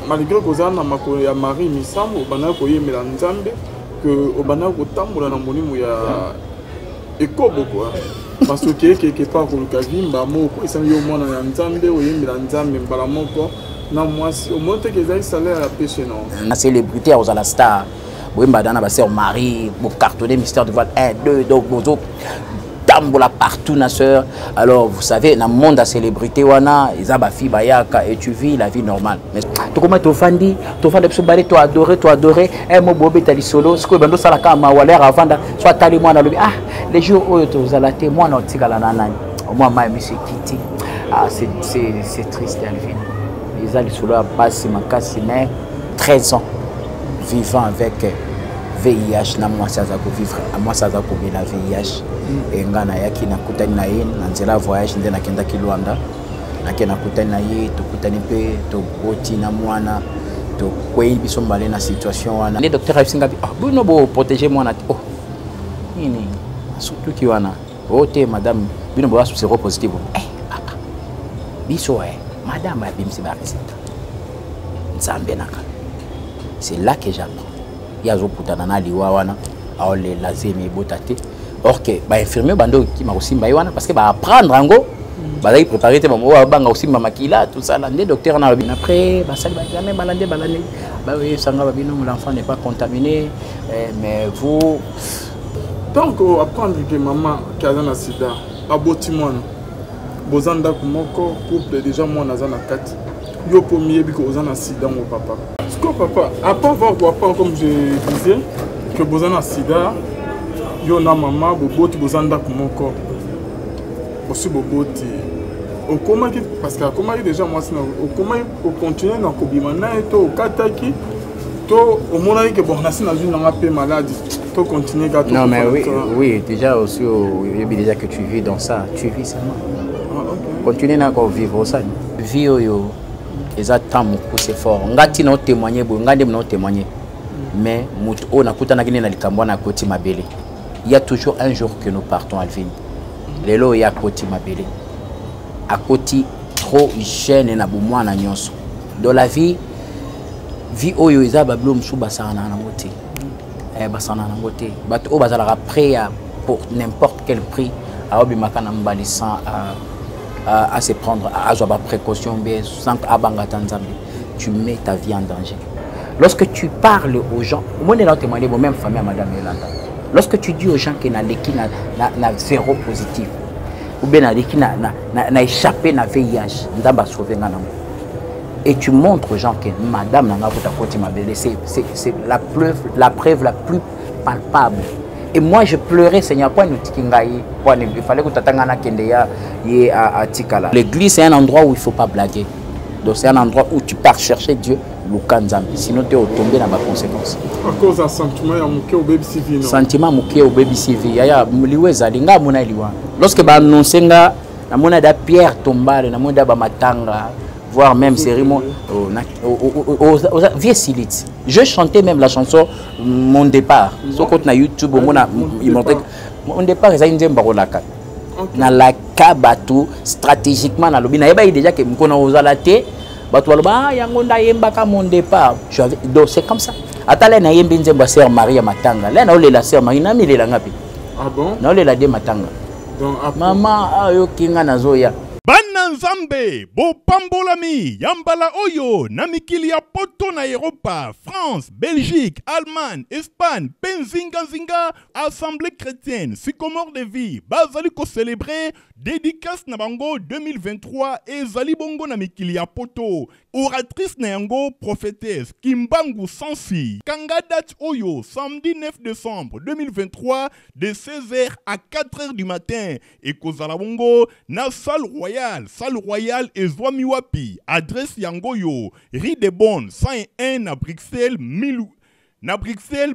malgré que ça na makolo ya Marie Misambo bana ko yemela nzambe que obana ko tambola na molimo ya ekobo quoi parce que quelque part ko kavimba moko isangi yo mwana ya nzambe oyemela nzambe mbala moko na mwasi au monte que ça salaire à pêcher non la célébrité aux la star Wimba dana ba sœur Marie pour cartonner mystère de voile 1 2 donc bozo tambola partout na sœur. Alors vous savez dans le monde de la célébrité wana izaba fi bayaka et tu vis la vie normale mais to comment to fandi biso bare to adorer mo bobe tali solo ce que bando sala kama wala avant soit tali mwana lobi ah les jours où to zalate mwana otikala na nani moi ma monsieur Kiti ah c'est triste Alvin ils allaient solo à passe makasi mais 13 ans vivant avec VIH na moi ça ko vivre moi ça ko la VIH et ngana yaki na kutani na yeye na nzela voyage ndena kenda kilwanda na kena kutani na yeye to kutani pe to boti na mwana to kwei biso mbale na situation wana le docteur asinga bi ah bono bo protéger mwana oh nini surtout ki wana ote madame bino bo asu zéro positif papa biso madame abimsi ba recette nzambe naka c'est là que j'apprends yazo putana na liwa wana aole lazemi botate or que ba infirmier bando ki makosimba wana parce que ba apprendre ngo ba dai préparer te mamo banga osimba makila tout ça là docteur na après ba sali ba jamais balande ba oui sanga ba bino l'enfant n'est pas contaminé mais vous donc apprendre que maman qui a un sida aboti mwana bozanda kumoko couple déjà mwana za na 4 yo premier biko ozana sida mon papa ce que papa après avoir papa comme je disais que bozana sida yo na maman boboti bozanda kumoko aussi boboti au comment parce que comment déjà moi c'est au comment au continuer na kobima na to kataki to au moment que bon na sina une na pe maladie to continuer gâteau non mais oui déjà aussi déjà que tu vis dans ça tu vis seulement continuer na ko vivre ça vie yo exactement c'est fort ngati na témoigner bo ngande na témoigner mais mutu on a kutana kini na likambo na koti mabele il y a toujours un jour que nous partons Alvin lelo ya koti mabele à koti trop jeune na bomwa na nyonso dans la vie oyo izaba blom sou basana na ngote basana na ngote bato o bazala prêt pour n'importe quel prix a obimaka na mbalisan à se prendre à avoir précaution bien sans abanga tanzambe tu mets ta vie en danger lorsque tu parles aux gens moi ne témoigner même famille à madame Yolanda lorsque tu dis aux gens que na leki na zéro positif ou bien na leki na échappé na VIH ndamba sauver ngana et tu montres aux gens que madame nanga kota koti mabele c'est la preuve la plus palpable. Et moi je pleurais Seigneur quoi nous tikingai quoi il fallait que tatanga na kende ya à Tikala. L'église c'est un endroit où il faut pas blaguer. Donc c'est un endroit où tu pars chercher Dieu Lukanzambi sinon tu es tombé dans ma conséquence. À cause d'un sentiment ya muke au baby CV non. Sentiment muke au baby CV ya muliweza linga mona liwa. Lorsque ba annoncenga na mona da Pierre tombale na mona ba matanga voire même cérémonie vieux Silite. Je chantais même la chanson Mon départ. Sur côté na YouTube il montrait mon départ ça indien barolaka. Na la kabatu stratégiquement na lobby na yeba déjà que mkona ozalate batu baloba yango nda yembaka mon départ. Donc c'est comme ça. Atala na yembi nzemba sœur Maria Matanga. Là na ole la sœur Marie na milela ngapi. Ah bon? Na ole la de Matanga. Donc maman ayo kinga nazoya. Bana Nzambe, bo pambolami, yambala oyo, na mikili ya poto na Europa, France, Belgique, Allemagne, Espagne, Penzinga Zinga, Assemblée chrétienne, Sycomore de vie, bazali ko célébrer dédicace na bango 2023 et zali bongo na mikili ya poto. Oratrice na yango prophétesse Kimbangu Sansi. Kanga date oyo, samedi 9 décembre 2023 de 16h à 4h du matin. Et kozala bongo na salle royale et Zwamiwapi. Adresse yangoyo, Rue des Bonnes 101 à Bruxelles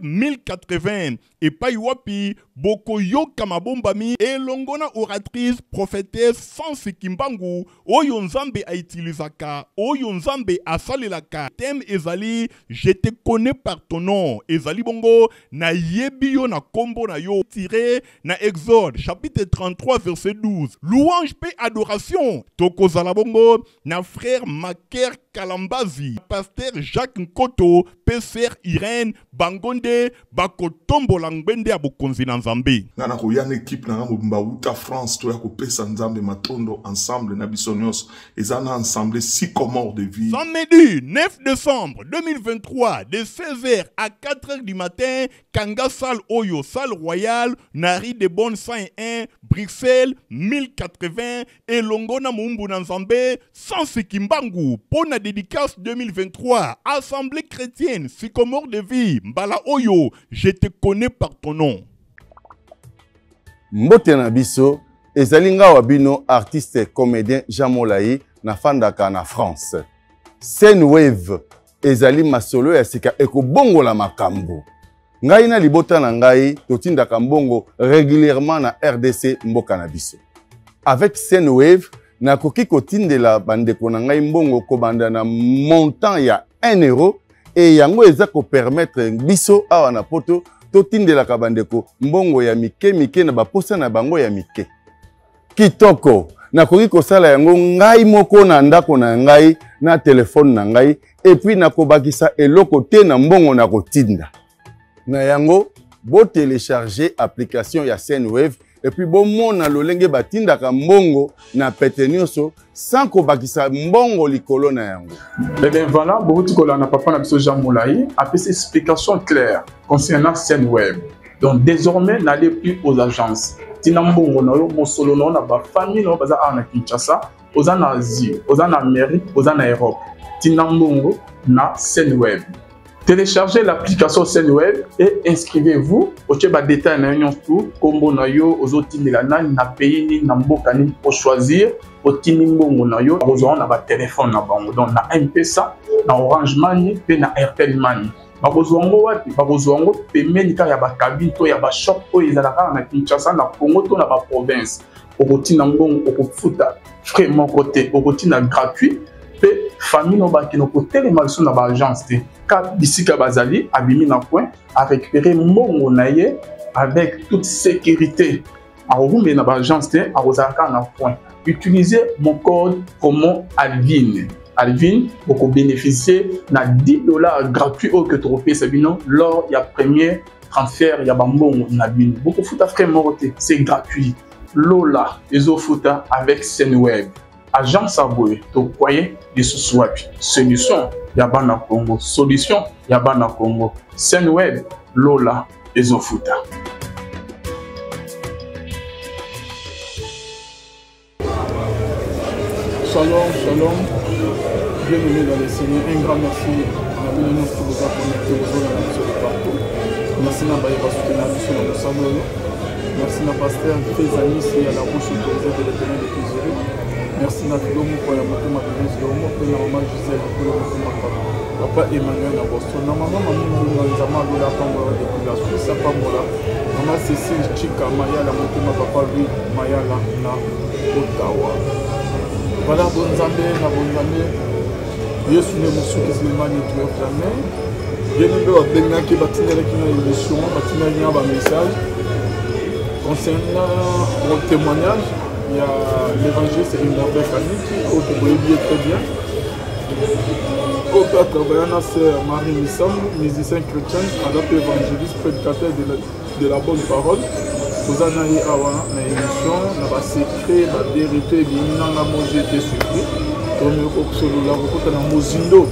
1080 et Paiwapi Bokoyo Kamabombami et Longona oratrice prophétesse Sansi Kimbangu Oyo Nzambe a utilisaka Oyo Nzambe a salelaka thème ezali je te connais par ton nom ezali bongo na yebio na kombo na yo tiré na Exode chapitre 33 verset 12 louange paix adoration tokozala bongo na frère Maker Kalambazi, Pasteur Jacques Nkoto, Pesser Irène, Bangonde, Bakotombo Langbende à Bokonzi Nzambe. Nana ko yana équipe na ngomba uta France to ya ko pesa Nzambe matondo ensemble na bisonyos ezana ensemble 6 comores de vie. Samedi 9 décembre 2023 de 16h à 4h du matin, Kanga Salle Oyo, Salle Royale, Nari de Bonne 101, Bruxelles 1080 et Longona Mumbu Nzambe, sans Sikimbangu, pour la dédicace 2023, Assemblée chrétienne, Sycomore de vie, Mbala Oyo, je te connais par ton nom. Mbote na biso, ezalinga wabino artiste comédien Jean Molayi na fandaka na France. Senwave, ezali masolo ya sika eko bongo la makambo. Ngai na libota na ngai, totindaka mbongo régulièrement na RDC mboka na biso. Avec Senwave, na koki kotindela bandeko na ngai mbongo kobanda na montant ya 1 euro et yango eza ko permettre biso awa na poto totindela ka bandeko mbongo ya mike na baposa na bango ya mike. Kitoko, na koki kosala yango ngai moko na ndako na ngai na telefone na ngai et puis na kobakisa eloko te na mbongo na kotinda. Na yango, bo télécharger application ya Senwave et puis bon mona lolenge batinda ka mbongo na pete nyonso sans kobakisa mbongo likolo na yango. Eh bien voilà, beaucoup de na papa na biso Jean Molayi a fait explication claire concernant Senwave. Donc désormais n'allez plus aux agences. Tina mbongo na yo mosolo na ba famille na baza na Kinshasa, oza na Asie, oza na Amérique, oza na Europe. Tina mbongo na Senwave. Téléchargez l'application Senwave et inscrivez-vous au Tcheba détail na yon tout combo na yo ozoti milana na pays ni na mboka ni pour choisir au tini mbongo na yo ozona na ba téléphone na bango donc na M-Pesa na Orange Money pe na Airtel Money babozongo wapi babozongo pemeni ka ya ba cabine to ya ba shop o ezalaka na Kinshasa na Congo to na ba province okoti na mbongo okofuta vraiment côté okoti na gratuit pe famille no ba kino ko telema sur na ba agence te ka bisika bazali abimi na coin a récupérer mbongo na ye avec toute sécurité a rumé na ba agence te a rozaka na coin. Utilisez mon code promo Alvin. Alvin, vous bénéficiez na $10 gratuits au que tu repayes Sabino lors il y a premier transfert il y a bambon na bin. Beaucoup futa frère moroté, c'est gratuit. Lola, les futa avec Senwave. Agence Aboye, tu croyez des sous-swap. Solution, Yabana Congo. Solution, Yabana Congo. Senwave, Lola, les futa. Shalom, shalom. Bienvenue dans le Seigneur. Un grand merci à nous qui vous a connecté aux zones de partout. Merci à Baye Basuke na biso na Sambolo. Merci à Pasteur Fezani ici à la bouche autorisée de l'Éternel de Kizere. Merci à Filomo pour la moto matérielle de l'homme, pour la maman Gisèle pour la moto matérielle. Papa Emmanuel à Boston. Maman Maman Nzama de la Pambola depuis la Suisse à Pambola. Maman Cécile Chika Maya la moto ma papa lui Maya la na Ottawa. Voilà, bon Zambé, na bon Zambé. Yesu ne mosu kisilema ni tuyo jamais. Yenembe wa benga ki batinela ki na émission, batinela ki na ba message. Concernant mon témoignage, il y a l'évangile c'est une merveille canonique, au que vous voyez très bien. Au père Kabayana c'est Marie Missam, musicien chrétien, adapté évangéliste, prédicateur de la bonne parole. Vous en avez avant l'émission, on a secret, la vérité, il y a mangé des surpris. Comme le Mozindo,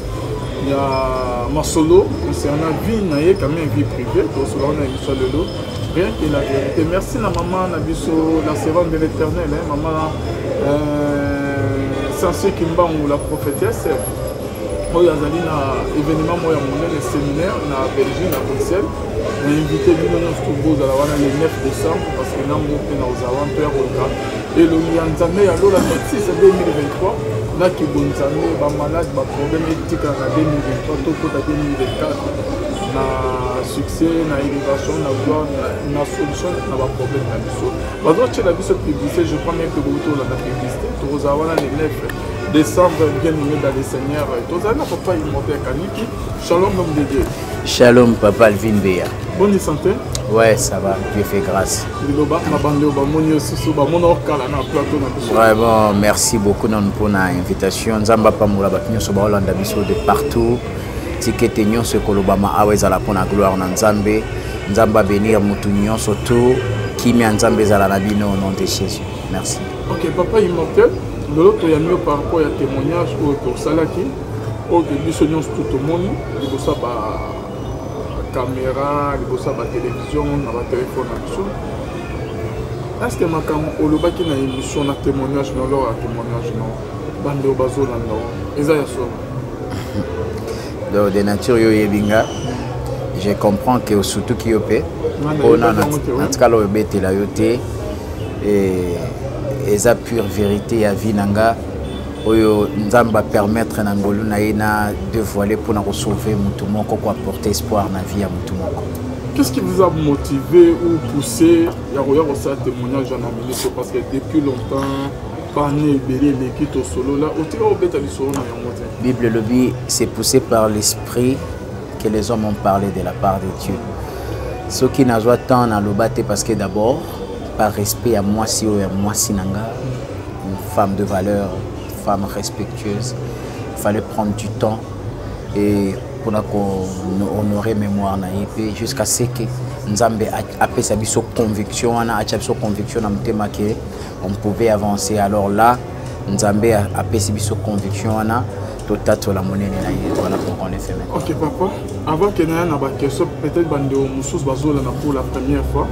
il y a Masolo, concernant la vie, quand même vie privée, donc cela on a émission de l'eau. Rien que la vérité. Merci à maman, la servante de l'Éternel, maman Sansé Kimbangu, la prophétesse. Moi, il y a un événement, moi, le séminaire, à Belgique, à Bruxelles. On a invité Binonon Stoubouz à la le 9 décembre parce que nous avons fait nos aventures. Et le Nyanzame, à l'eau, la 26 2023, là qui est Nyanzame, malade, problème éthique en 2023, tout pour 2024. Na succès, na innovation, na gloire, na solution, na pas problème na biso. Parce que la biso publicité, je crois même que vous avez la publicité, tu vas avoir les 9 décembre, bien aimé dans les seigneurs. Tous les papa immortel Kaniki. Shalom, homme de Dieu. Shalom, papa Alvin Beya. Bonne santé. Ouais, ça va, Dieu fait grâce. Vraiment, merci beaucoup pour l'invitation. Nzamba Pamoula Bakinyo Holanda Biso de partout. Ticket Nyon ce Kolobama Awezala pour la gloire Nzambe. Nzamba bénir Moutounion surtout. Kimi Nzambe Zalanabino au nom de Jésus. Merci. Ok, papa immortel. De l'autre, il y a mieux par rapport à témoignage pour Salaki. Au début, ce tout le monde. Il faut ça caméra, il faut ça télévision, la téléphone. Est-ce que ma caméra qui a une émission de témoignage, non, leur témoignage, non, bande au bazo, non, et ça y est. De nature, je comprends que surtout qui opé, on a en tout cas le bête la yoté et ça pure vérité à vie nanga. Oyo nzamba permettre na ngolu na ina dévoiler pour nous sauver mutumoko pour apporter espoir na vie à mutumoko. Qu'est-ce qui vous a motivé ou poussé à regarder ça témoignage en Amérique parce que depuis longtemps parler belé l'équipe au solo là au tir au bête du solo na yamote. Bible lobby c'est poussé par l'esprit que les hommes ont parlé de la part de Dieu. Ce qui n'a pas tant dans le bâté parce que d'abord par respect à moi si ou à moi sinanga une femme de valeur, femme respectueuse, il fallait prendre du temps et pour honorer mémoire na épée jusqu'à ce que Nzambe a fait sa conviction, on pouvait avancer. Alors là, Nzambe a fait sa conviction, tout à la monnaie voilà pourquoi on est fait maintenant. Ok papa, avant que nous ayons une question, peut-être que nous avons pour la première fois.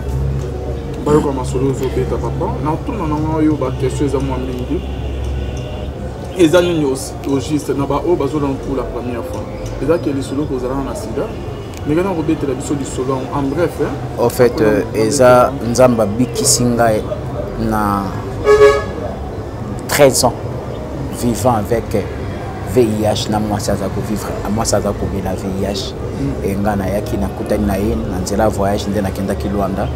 Nous avons solo zobeta papa. Nous avons une question et ça nous juste na ba o bazola pour la première fois. Et ça que les solo que vous allez en sida. Mais quand on rebête la biso du solo en bref en fait eza nzamba bikisinga na 13 ans vivant avec VIH na moi ça ko vivre à moi ça ko bela VIH et ngana yaki na kutani na yeye na nzela voyage ndena kenda kilwanda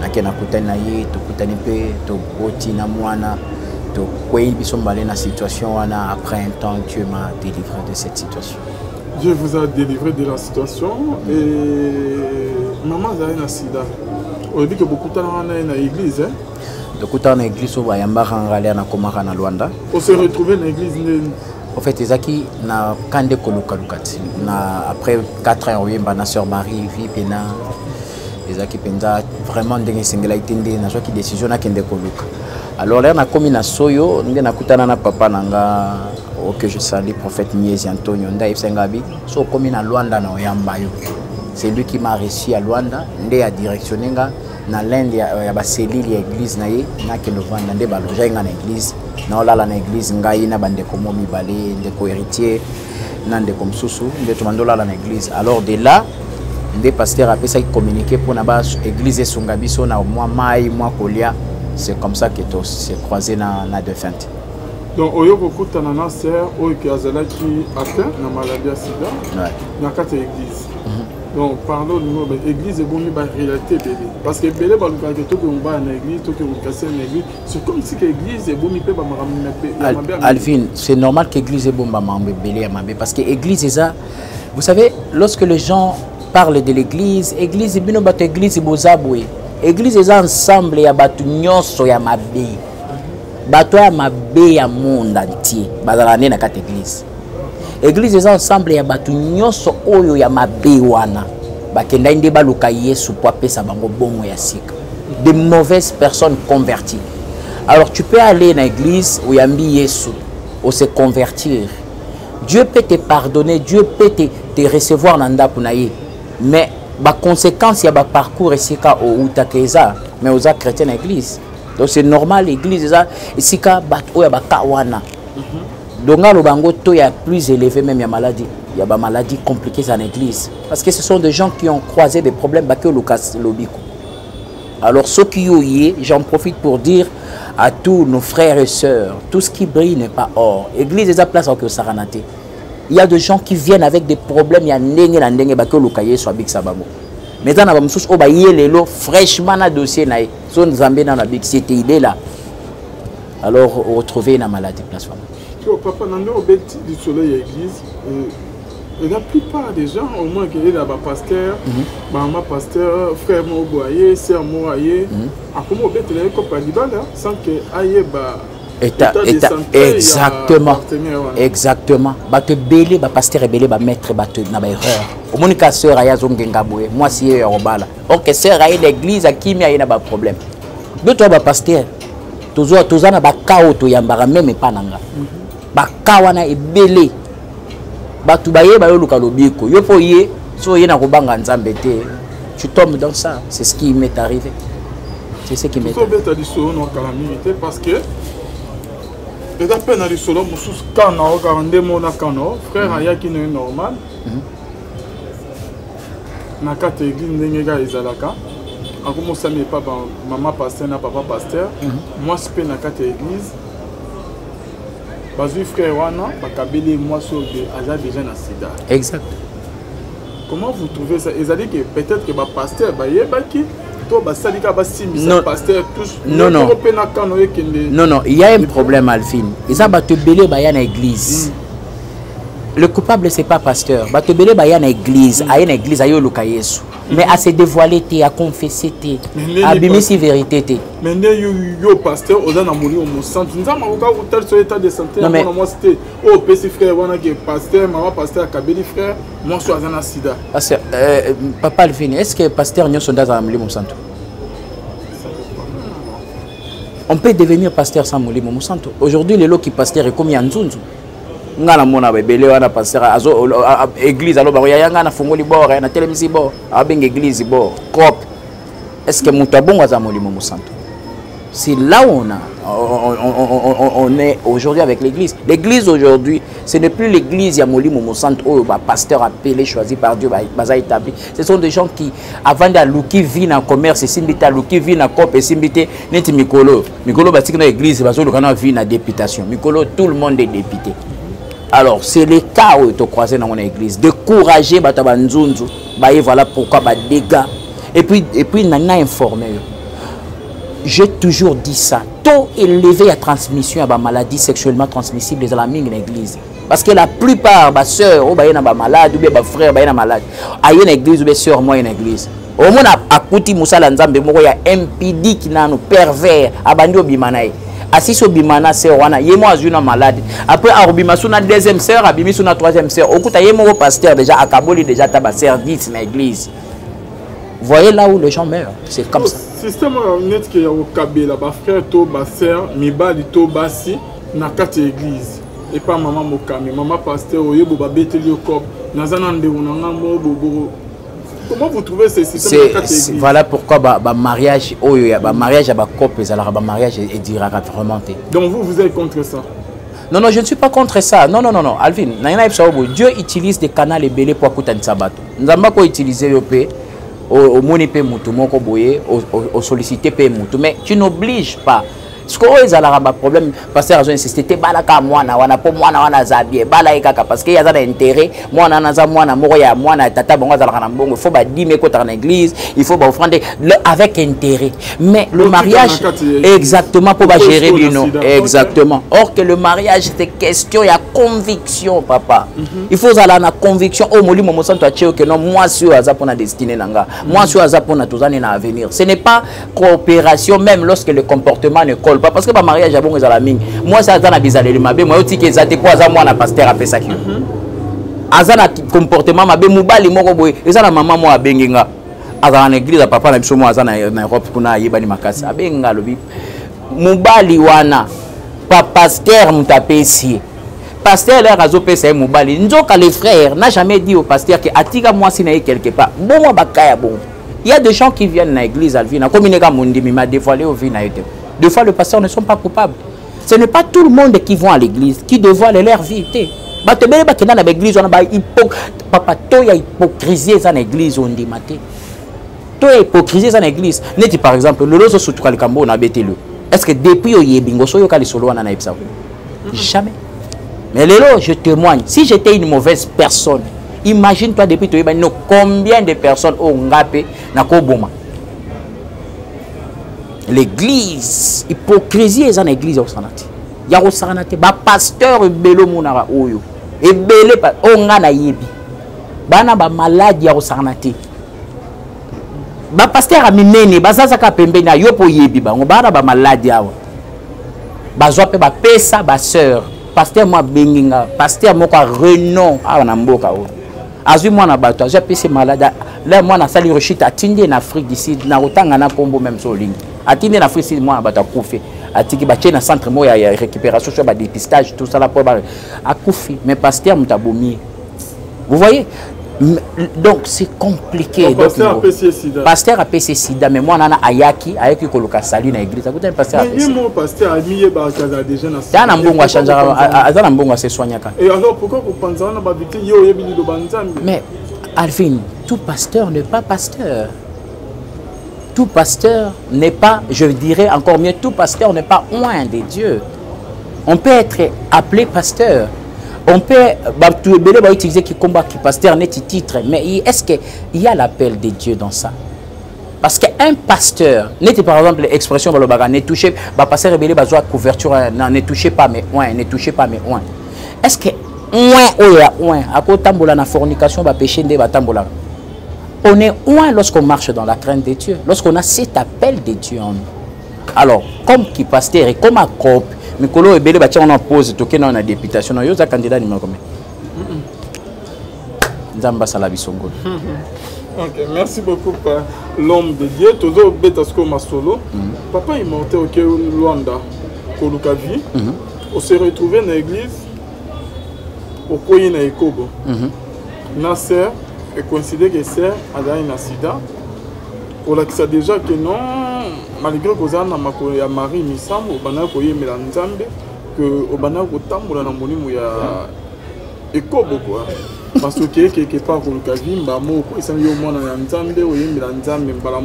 na kena kutani na yeye to kutani pe to boti na mwana. La situation, après un temps, Dieu m'a délivré de cette situation. Dieu vous a délivré de la situation et maman a un sida. On dit que beaucoup de temps on est dans l'église. Beaucoup de temps dans l'église, on s'est retrouvé dans l'église. En fait, Ezaki na kande kolukalukati. Après 4 ans, on a ma soeur Marie, vie pena. Ezaki penza vraiment ndenge singularité ndé na qui décision na kende koluka. Alors là, on a commis na soyo, on a kutana na papa nanga, que je salue, prophète Niezi Antonio, on a Sengabi, so commis na Luanda na Oyambayo. C'est lui qui m'a réussi à Luanda, on a directionné na l'Inde ya ba cellule ya église na ye, na ke novanda nde ba loja nga na église, na olala na église ngai na bande ko momi balé, ndeko héritier, na ndeko msusu, nde tumandola na église. Alors de là, nde pasteur a pesa communiquer pour na ba église Sungabiso na moi mai, moi kolia. C'est comme ça que tout s'est croisé dans la défunte. Donc, il y a beaucoup de sœurs qui ont atteint la maladie à sida dans la église. Donc, parlons de l'église et de la réalité. Parce que les gens qui sont dans l'église, qui sont cassés dans l'église, c'est comme si l'église est bonne. Alvin, c'est normal que l'église est bonne parce que l'église est ça. Vous savez, lorsque les gens parlent de l'église, l'église est bonne, l'église est bonne. L'église est ensemble ya batu nyonso ya mabe. Bato ya mabe ya monde entier. Bazalane na kati église. Église est ensemble ya batu nyonso oyo ya mabe wana. Bakenda inde baluka Yesu po apesa bango bongo ya sika. De mauvaises personnes converties. Alors tu peux aller dans l'église où yambi Yesu, ou se convertir. Dieu peut te pardonner, Dieu peut te recevoir dans ndaku na ye. Mais la conséquence, il y a un parcours ici au Utakeza, mais aux chrétiens l'église. Donc c'est normal, l'église ici il y a Kawana. Donc il y a plus élevé même il y a maladie. Il y a des maladies compliquées dans l'église. Parce que ce sont des gens qui ont croisé des problèmes que Lucas Lobiko. Alors ceux qui y sont, j'en profite pour dire à tous nos frères et sœurs, tout ce qui brille n'est pas or. L'église est à place au Saranate. Il y a des gens qui viennent avec des problèmes, il y a ndenge na ndenge ba que le cahier soit big sababo. Maintenant na bamsusu o ba yelelo fraîchement na dossier na son Nzambe na big cité il est là. Alors retrouver une maladie place femme. papa nando obeti du soleil à l'église. Et la plupart des gens, au moins qu'il y ait là-bas pasteur, maman pasteur, frère Moboye, sœur Moboye, à comment obeti les copains sans que aille État exactement. Exactement. Bah te belé, bah pasteur et belé, bah maître, bah te n'a pas erreur. Au moins que sœur aille zongengaboué, moi si est au bala. Ok sœur aille l'église à qui mais n'a pas problème. D'autres bah pasteur, tous na ba kao to yambara même pas nanga. Ba kawana et belé. Batu baye ba yo luka lobiko yo po ye so ye na kobanga nzambe te tu tombes dans ça, c'est ce qui m'est arrivé, c'est ce qui m'est arrivé. Tu as solo no calamité parce que et à peine ali solo musus kana o 42 mona kano frère aya qui n'est normal na kate église ndenge ga ezalaka akomo sami pas maman pasteur na papa pasteur moi c'est na kate église. Bazui frère wana bakabeli moi sur aja déjà na sida. Exact. Comment vous trouvez ça? Ils ont dit que peut-être que ba pasteur ba yebaki to ba salika ba simisa pasteur tous non non il y a un problème Alphine. Ils ont battu belé ba ya na église. Le coupable c'est pas pasteur. Battu belé ba ya na église, a na église ayo luka Yesu. Mais à se dévoiler, à confesser, à bimisi vérité. Mais yo pasteur, on a mouru au centre. Nous avons tel sur l'état de santé. Non mais moi c'était oh petit frère, on a qui pasteur, maman pasteur, kabeli frère, moi je suis à sida. Pasteur, papa Alphine, est-ce que pasteur n'y a sondage à mouli mon centre? On peut devenir pasteur sans mouli mon centre. Aujourd'hui les lots qui pasteur est comme Yanzunzu. Ngana mona bebele wana pasteur azo église alo ba yanga na fungoli bord na telemisi bord abenga église bord cop est-ce que mutabongo za molimo musanto? C'est là où on est aujourd'hui avec l'église. L'église aujourd'hui, ce n'est plus l'église ya molimo musanto où ba pasteur appelé choisi par Dieu ba établi. Ce sont des gens qui avant de luki vie en commerce et simbita luki vie en cop et simbité neti mikolo batik na église bazo lukana vie na députation mikolo tout le monde est député. Alors, c'est le cas où tu as croisé dans mon église. Décourager, voilà pourquoi les dégâts. Et puis, il a informé. J'ai toujours dit ça. Taux élevé à transmission à maladies sexuellement transmissibles dans la l'église. Parce que la plupart des sœurs, ou bien malades, ou bien frères, ou bien malades, il y a une église, ou bien sœurs, moi, une église. Au moins, à côté de Moussa Lanzambe, il y a un impidi qui n'a nous pervers, abandonné au bimanaï. Assis au bimana sœur wana yemo azuna malade après arobima suna deuxième sœur abimi suna troisième sœur okuta yemo pasteur déjà akaboli déjà taba service na église. Voyez là où les gens meurent, c'est comme ça. Système net que au kabela ba frère to ba sœur mibali to basi na kati église et pas maman mokami maman pasteur oyebo ba beteli okop nazana ndeko nanga mo bobo. Comment vous trouvez ces systèmes? Voilà pourquoi mariage mariage à mariage est remonté. Donc vous êtes contre ça? Non, je ne suis pas contre ça. Non, Alvin, Dieu utilise des canaux et belés pour écouter un sabbat. Nous avons utilisé le paix, au monipe moutou, au solliciter paix moutou, mais tu n'obliges pas. Ce qu'on a un problème, parce que c'était balaka moi na pour moi na zabie balaika parce qu'il y a un intérêt moi na tata bongo za la bongo il faut ba dîmer côté en église il faut ba offrande avec intérêt mais le mariage exactement pour ba gérer bino exactement or que le mariage c'est question il y a conviction papa il faut aller na conviction au molimo mo santo acheo que non moi sur aza pour na destinée nanga moi sur aza pour na tozane na avenir ce n'est pas coopération même lorsque le comportement ne colle pas parce que le mariage a bon la mine moi ça dans la bizarre le mabe moi aussi que ça te quoi ça moi na pasteur après ça qui azana comportement mabe mubali moko boy et ça la maman moi abenginga azana na église papa na biso moi azana na Europe kuna yebani makasi abenga lobi mubali wana pa pasteur mutapesi pasteur là razo pesa mubali nzoka les frères n'a jamais dit au pasteur que atika moi si na quelque part bon moi bakaya bon il y a des gens qui viennent dans l'église alvina comme il mundi m'a dévoilé au vina été. Des fois, les pasteurs ne sont pas coupables. Ce n'est pas tout le monde qui vont à l'église qui dévoile leur vie. L'église, on a papa, il y a hypocrisie dans l'église, on dit maté. Il y a hypocrisie dans l'église. Par exemple, le loso sous le cambo, on a bêté le. Est-ce que depuis il y a bingo, so yoka les solo on a jamais. Mais Lélo, je témoigne. Si j'étais une mauvaise personne, imagine-toi depuis tu es combien de personnes ont ngapé na koboma. L'église, hypocrisie est en église au Sanati. ya kosakana te ba pasteur ebelo monaka oyo ebele onga na yebi bana ba malade ya kosakana te ba pasteur aminene bazazaka pembeni yo po yebi bango bana ba malade awa bazwa pe ba pesa ba sœur pasteur moi benginga pasteur moko renom awa na mboka o azui mwana bato azwa pesa malade là mwana sali rechute atindi en Afrique d'ici na otanga na kombo même so lingi atindi en Afrique d'ici mwana bato akufi atiki ba na centre mo ya récupération sur ba dépistage tout ça là pour ba akufi mais pasteur mutabomi vous voyez. Donc c'est compliqué. Pasteur a PC sida mais moi nana ayaki koloka salut na église. Écoutez pasteur a PC. Mais pasteur a mis ba kaza déjà na. Tana mbongo a changer azana mbongo se soignaka. Et alors pourquoi vous pensez na ba victime yo yebi do banzambi? Mais Alvin, tout pasteur n'est pas pasteur. Tout pasteur n'est pas, je dirais encore mieux, tout pasteur n'est pas loin de Dieu. On peut être appelé pasteur. On peut utiliser qui combat qui pasteur n'est titre, mais est-ce qu'il y a l'appel de Dieu dans ça? Parce qu'un pasteur, n'est par exemple l'expression ne touchez pas, pasteur rebelle besoin couverture, ne touchez pas mais ne touchez pas mais est-ce que à côté tambola na fornication va péché de batambola? On est loin lorsqu'on marche dans la crainte de Dieu, lorsqu'on a cet appel de Dieu en nous. Alors, comme qui pasteur et comme un couple, Mikolo et Bélé, on en pose, toqué dans la députation, il y a un candidat numéro combien? Nzamba Salabi Songo. Ok, merci beaucoup, l'homme de Dieu. Toujours Betasko Masolo. Papa est mort au Luanda, Kolukavi. On s'est retrouvé dans l'église, au Koyi na Ekobo. Nasser est considéré que c'est un accident. On a déjà que non. Malgré que vous avez un mari Missambo, vous avez un Mélanzambe, que vous avez un tambour dans le monde Ekobo. Parce que quelque part, vous avez un mot, vous avez un mot Nzambe, vous avez un Nzambe, vous avez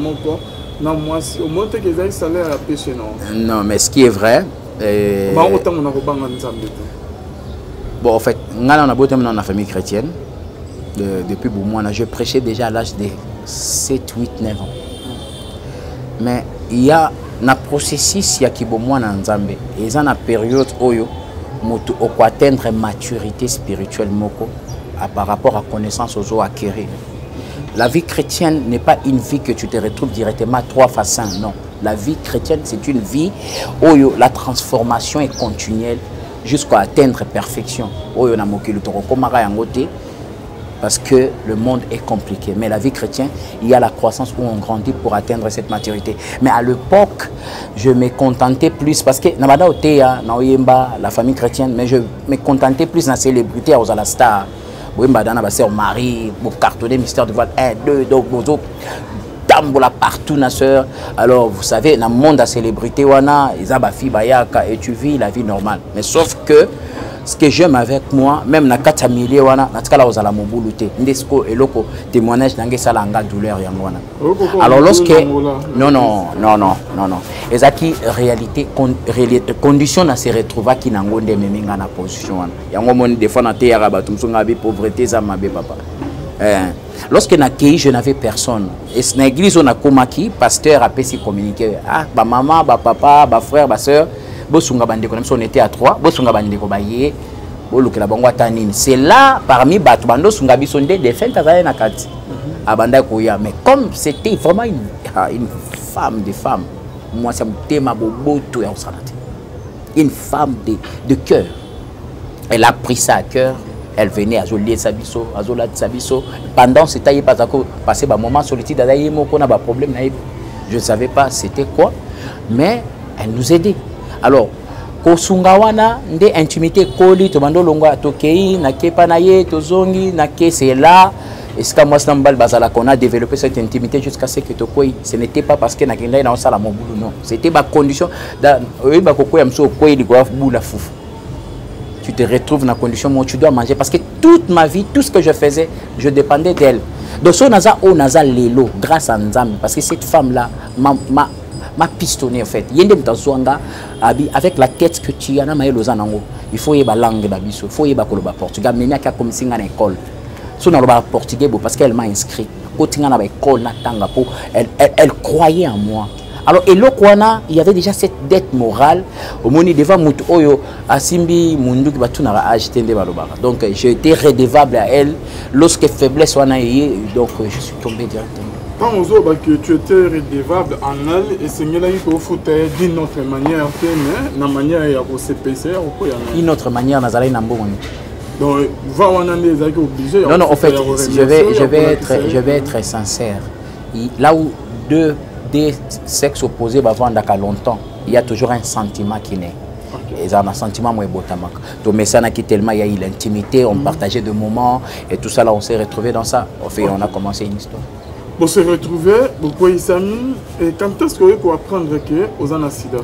au moins que vous avez salaire à péché. Non, mais ce qui est vrai. Bon, en fait, on a beau dans la famille chrétienne. Depuis moi, je prêchais déjà à l'âge de 7, 8, 9 ans. Mais il y a un processus qui est en Nzambe. Et il y a une période où on peut atteindre une maturité spirituelle par rapport à la connaissance aux acquérir. La vie chrétienne n'est pas une vie que tu te retrouves directement 3 face 1. Non. La vie chrétienne, c'est une vie où la transformation est continuelle jusqu'à atteindre perfection. Parce que le monde est compliqué. Mais la vie chrétienne, il y a la croissance où on grandit pour atteindre cette maturité. Mais à l'époque, je me contentais plus, parce que la famille chrétienne, mais je me contentais plus dans la célébrité aux la star. Marie, cartonné, mystère de voile 1, 2, donc tambola partout, na sœur. Alors, vous savez, dans le monde de la célébrité, et tu vis la vie normale. Mais sauf que ce que j'aime avec moi, même na katamilié wana, na tkala ozala mobuluté, ndesko eloko témoignage nange sala nga douleur yangwana. Alors lorsque non. Ezaki réalité condition na se retrouva ki nango nde meminga na position wana. Yango moni des fois na te yaka batum songa bi pauvreté za mabe papa. Lorsque na kei je n'avais personne. Et na église on a komaki pasteur a pesi communiquer. Ah ba maman, ba papa, ba frère, ba sœur on était à 3, c'est là parmi Batubando Sungabi sont des défunts mais comme c'était vraiment une femme de femme, moi ça me thème une femme de cœur. Elle a pris ça à cœur, elle venait à Jolie Sabiso, à Zola Sabiso. Pendant ce temps, il passé un moment solitude, on a un problème, je ne savais pas c'était quoi, mais elle nous aidait. Alors, kosungawana nde intimité koli to bando longwa tokei na kepa na ye tozongi na ke c'est là est-ce que moi sambal bazala qu'on a développé cette intimité jusqu'à ce que tokoi ce n'était pas parce que na kenda na sala mobulu non c'était ma condition da ba kokoya mso koi li kwa bula fufu tu te retrouves dans la condition où tu dois manger parce que toute ma vie tout ce que je faisais je dépendais d'elle donc so naza o naza lelo grâce à Nzambe parce que cette femme là m'a pistonné en fait. Avec la tête que tu as, il faut y avoir langue d'abisso, il faut y avoir le portugais. Mais il y a comme si on a une école. Si on a le portugais, parce qu'elle m'a inscrit. Elle croyait en moi. Alors, et l'Okwana, il y avait déjà cette dette morale. Au moment devant Moutou Oyo, Asimbi, Mundu, Batunara, acheté des balobara. Donc, j'ai été redevable à elle. Lorsque faiblesse, donc, je suis tombé directement. Quand on voit que tu étais redevable en elle, et c'est mieux qu'il faut d'une autre manière, mais la manière de se passer, une autre manière, Nazalai Nambo. Donc, on est obligé. Non, non, en fait, je vais être sincère. Là où deux sexes opposés vont vendre longtemps, il y a toujours un sentiment qui naît. Okay. Et un sentiment moins beau. Donc, mais ça n'a quitté tellement, il y a eu l'intimité, on partageait des moments, et tout ça, là, on s'est retrouvé dans ça. En fait, on a commencé une histoire. Pour se retrouver, pourquoi ils s'aiment, et quand est-ce qu'on peut apprendre que aux anasida?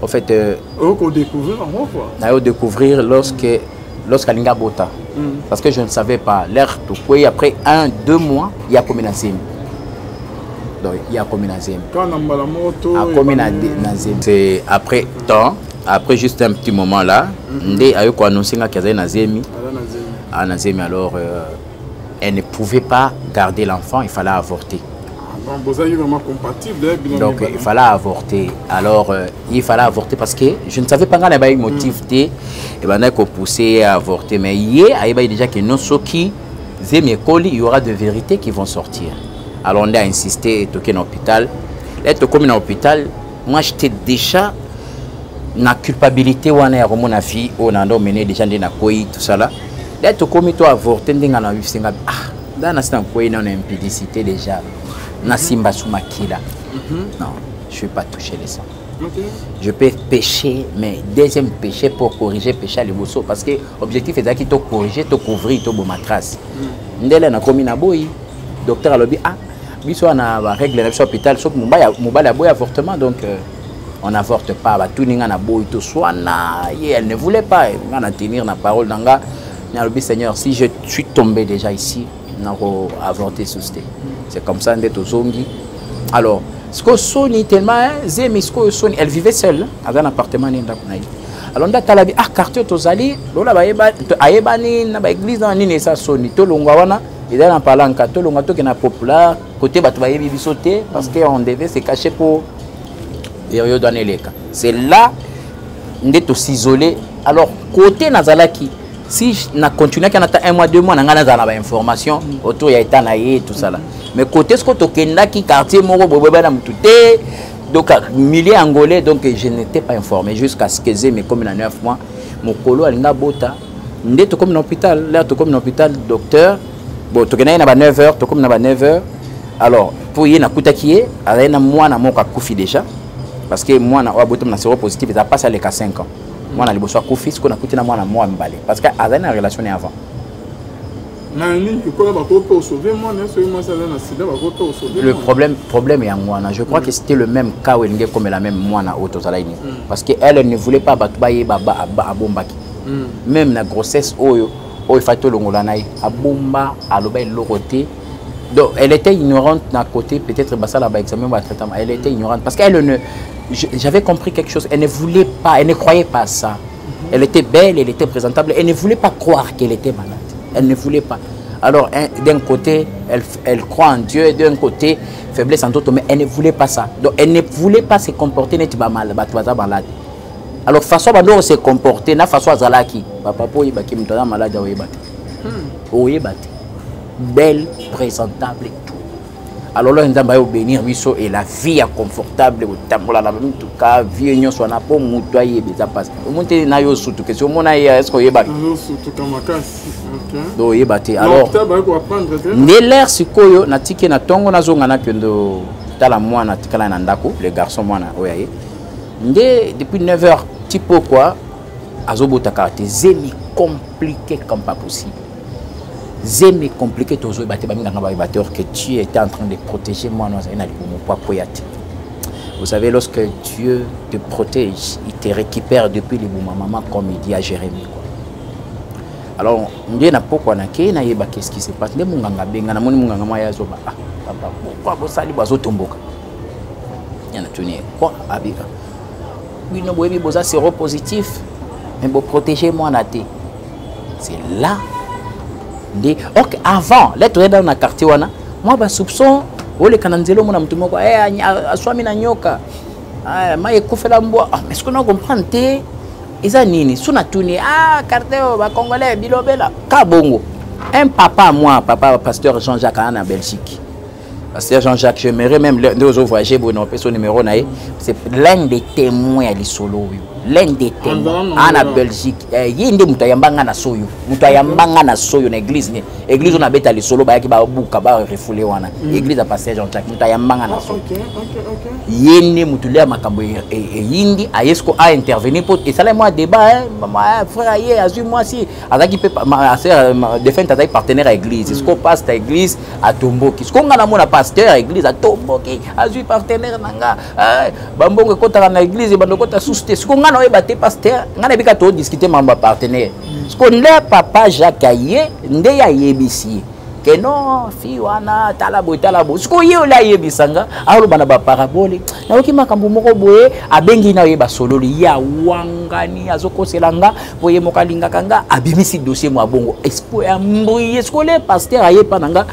En fait, on découvrir en quoi? On découvrir lorsqu'Alinga Bota. Parce que je ne savais pas. L'air tout quoi, après 1-2 mois, il y a comme une azim. Donc, il y a comme une azim. Quand on a la moto, c'est après temps, après juste un petit moment là, Ndé a eu quoi annoncer qu'il y a une azemi. Alors, elle ne pouvait pas garder l'enfant, il fallait avorter. Donc il fallait avorter. Alors il fallait avorter parce que je ne savais pas quand il y avait un motif et ben qu'on poussait à avorter. Mais hier, il y a déjà que non qui il y aura de vérités qui vont sortir. Alors on a insisté, toqué dans l'hôpital. Être comme dans l'hôpital, moi j'étais déjà dans la culpabilité où on est à mon vie, on a mené déjà dans la couille, tout ça là. Être comme toi avorter, dans la vie, dans la couille, on a une impudicité déjà. Non, je ne vais pas toucher les sangs. Okay. Je peux pécher, mais deuxième péché pour corriger péché à l'émotion. Parce que l'objectif est de corriger, de couvrir, de trace. Ndele na komi na boy, docteur a dit ah, biso na règle na l'hôpital, sauf mobile boy avortement, donc on n'avorte pas. Tout ninga na boy, tout soit na, elle ne voulait pas, on a tenir la parole d'anga. Seigneur, si je suis tombé déjà ici, on a avorté sous sté. C'est comme ça d'être aux zongi. Alors, ce que Sony tellement, elle vivait seule dans un appartement. Alors, on a dit ah quartier tozali, lola ba ayebani na ba église na nini ça Sony to longwa wana, il est en parlant to longwa to na populaire côté batu ba yebi bisoté parce que on devait se cacher pour période d'anneleka. C'est là d'être s'isoler. Alors, côté nazalaki si je continue à un mois, 2 mois, on a des informations autour de l'État et tout ça. Mais côté ce que tu as dit, quartier, donc milliers angolais, donc je n'étais pas informé jusqu'à ce que j'ai mes comme 9 mois. Mon colo a une bota. Ndé to comme un hôpital, là to comme un hôpital docteur. Bon, tu connais na 9h, to comme na 9h. Alors, pour y na kutakié, avec na moi na mon koufi déjà parce que moi na obotom na séropositif, ça passe à les 5 ans. Moi, je suis Koufi, ce qu'on a coûté moi parce qu'il y a une relation avant. Le problème est en moi. Je crois que c'était le même cas où elle est comme la même moine au Tozalaini. Parce qu'elle ne voulait pas battre à Bombaki. Même la grossesse, il fallait l'ongolanaï. À Bomba, à l'obé, l'oroté. Donc, elle était ignorante d'un côté, peut-être que ça là-bas, elle était ignorante. Parce qu'elle ne. J'avais compris quelque chose. Elle ne voulait pas, elle ne croyait pas à ça. Elle était belle, elle était présentable. Elle ne voulait pas croire qu'elle était malade. Elle ne voulait pas. Alors, d'un côté, elle croit en Dieu, d'un côté, faiblesse en d'autres, mais elle ne voulait pas ça. Donc, elle ne voulait pas se comporter malade. Alors, façon dont se comporter, na façon azalaki. Papa, pour y baki, m'tona malade, oui, belle, présentable et tout. Alors là, on va bénir Misso et la vie est confortable. En tout cas, vie est soit pour moutoyer des passe. Au monde na yo surtout que si on a est-ce qu'on y bat. Donc y batté. Alors, né l'air sikoyo na tike na tongo na zonga na kendo tala moi na tikala na ndako les garçons moi na oyaye. Ndé depuis 9h tipo quoi azobota karte zemi compliqué comme pas possible. Zémi compliqué que tu étais en train de protéger moi. Vous savez, lorsque Dieu te protège, il te récupère depuis les maman comme il dit à Jérémie. Alors, Dieu n'a pas qu'est-ce qui se passe. Pourquoi vous salez bazo tomboka? Il y en a tenu. Quoi? Abika. Oui, nous avons séropositif. Mais vous protégez moi. C'est là. Ok, avant, là tu es dans le quartier, moi, je soupçon ole kananzelo mona mtu moko aswami na nyoka maye kufela mbwa mais ce qu'on a comprendre eza nini suna tuni carteo ba congolais bilobela ka bongo un papa moi papa pasteur Jean-Jacques en Belgique. Pasteur Jean-Jacques, j'aimerais même deux autres voyager pour nous son numéro c'est l'un des témoins à l'isolo. L'un des témoins en Belgique. Yende mutayambanga na soyo. Mutayambanga na soyo na église ni. Église on a beta l'isolo ba ki ba buka ba refoulé wana. Église à Pasteur Jean-Jacques mutayambanga na soyo. Yende mutulia makambo yindi ayesko a intervenir pour et ça moi débat maman frère hier azu moi si azaki pe ma sœur défunte azaki partenaire à église. Est-ce qu'on passe à église à Tomboki. Est-ce qu'on a mon pasteur église à Tomboki azu partenaire nanga bambongo kota na église bando kota souste. Ce qu'on a no ebate pasteur ngana bika to discuter mamba partenaire. Ce qu'on a papa Jacques Aye nde ya yebisi. Que non, fille wana talabo. Ce qu'on y a là yebisanga, alors bana ba parabole. Na oki makambo moko boye abengi na yeba sololi ya wangani azoko selanga boye mokalinga kanga abimisi dossier mwa bongo. Espoir mbouye ce qu'on le pasteur aye pananga.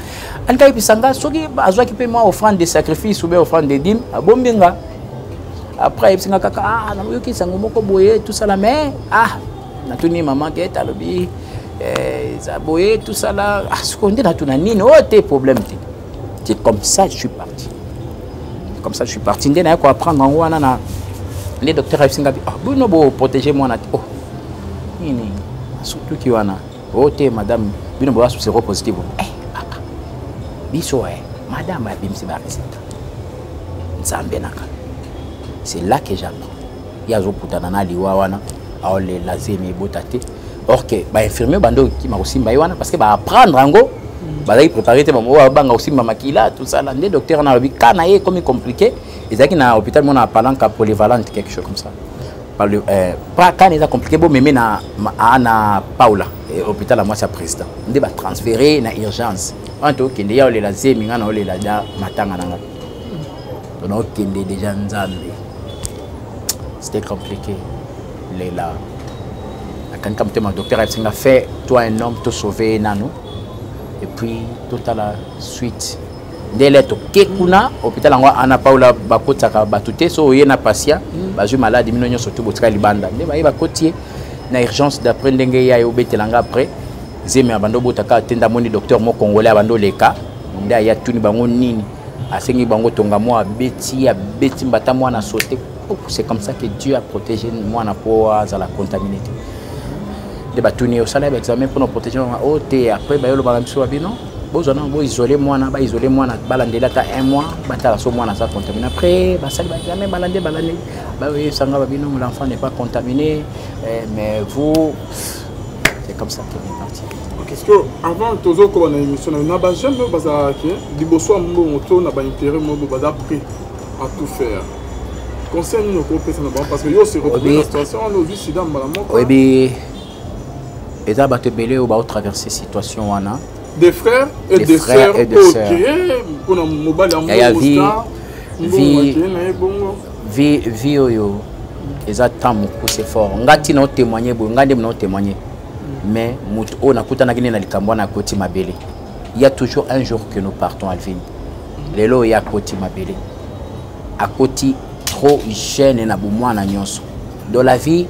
Alka yebisanga soki azwa ki pe moi offrande de sacrifice ou bien offrande de dîme abombenga. Après yebisanga kaka na yoki sango moko boye tout ça là mais natuni maman ke talobi Zaboye, tout ça là, ce qu'on dit là, tout n'a ni tes problèmes. C'est comme ça que je suis parti. Comme ça je suis parti. Il y a quoi apprendre en Ouana. Les docteurs Singabi, vous ne protéger moi. Oh, surtout qui wana. Oh, madame, vous ne pouvez pas se positif. Eh, papa. Biso, madame, c'est là que j'apprends. Il y a des gens qui ont les lazemi botate. Or que bah infirmier bando qui m'a aussi baïwana parce que bah apprendre ango bah là il préparer tes mamans banga aussi mama kila tout ça là les docteurs na bi kana yé comme compliqué et ça qui na hôpital mon a palanca polyvalente quelque chose comme ça par le pas quand ils a compliqué bon mais na ana Paula hôpital à moi c'est président on va transférer na urgence en tout cas il y a les lazemi ngana ole la da matanga nanga donc il déjà nzambe c'était compliqué les là. Quand mon docteur a fait, toi un homme, te sauver nano. Et puis, tout à la suite. Dès l'être Kekuna, hôpital en Ana Paula Bakotaka Batute, so yena patient, baju malade, minonyo surtout botka libanda. Ne ba iba kotier na urgence d'après ndenge ya obetelanga après. Zeme abando botaka tenda moni docteur mo congolais abando leka. Nda ya tuni bango nini. Asengi bango tonga mo abeti mbata mo na sauter. C'est comme ça que Dieu a protégé moi na po à la contaminité. De batuni au salaire examen pour nous protéger après ba yolo ba biso abi non bozana bo isoler moi na ba isoler moi na balandela ta un mois batala so moi na ça contaminé après ba sali ba examen balande ba oui sanga ba bino l'enfant n'est pas contaminé mais vous c'est comme ça qu'on est parti. Qu'est-ce que avant tozo ko na émission na ba jeune ba za ki liboso mbo moto na ba intérêt mo ba za prêt à tout faire. Conseil nous ko pesa na ba parce que yo se retrouver dans situation on a vu sida malamu. Oui bi et ça va te belé ou va traverser situation wana des frères et des sœurs pour nos mobile en vie oyo eza temps moko c'est fort ngati na témoigner bo ngande na témoigner mais mutu on a kutana kine na likambo na koti mabele il y a toujours un jour que nous partons Alvin lelo ya koti mabele à koti trop jeune na bomwa na nyonso dans la vie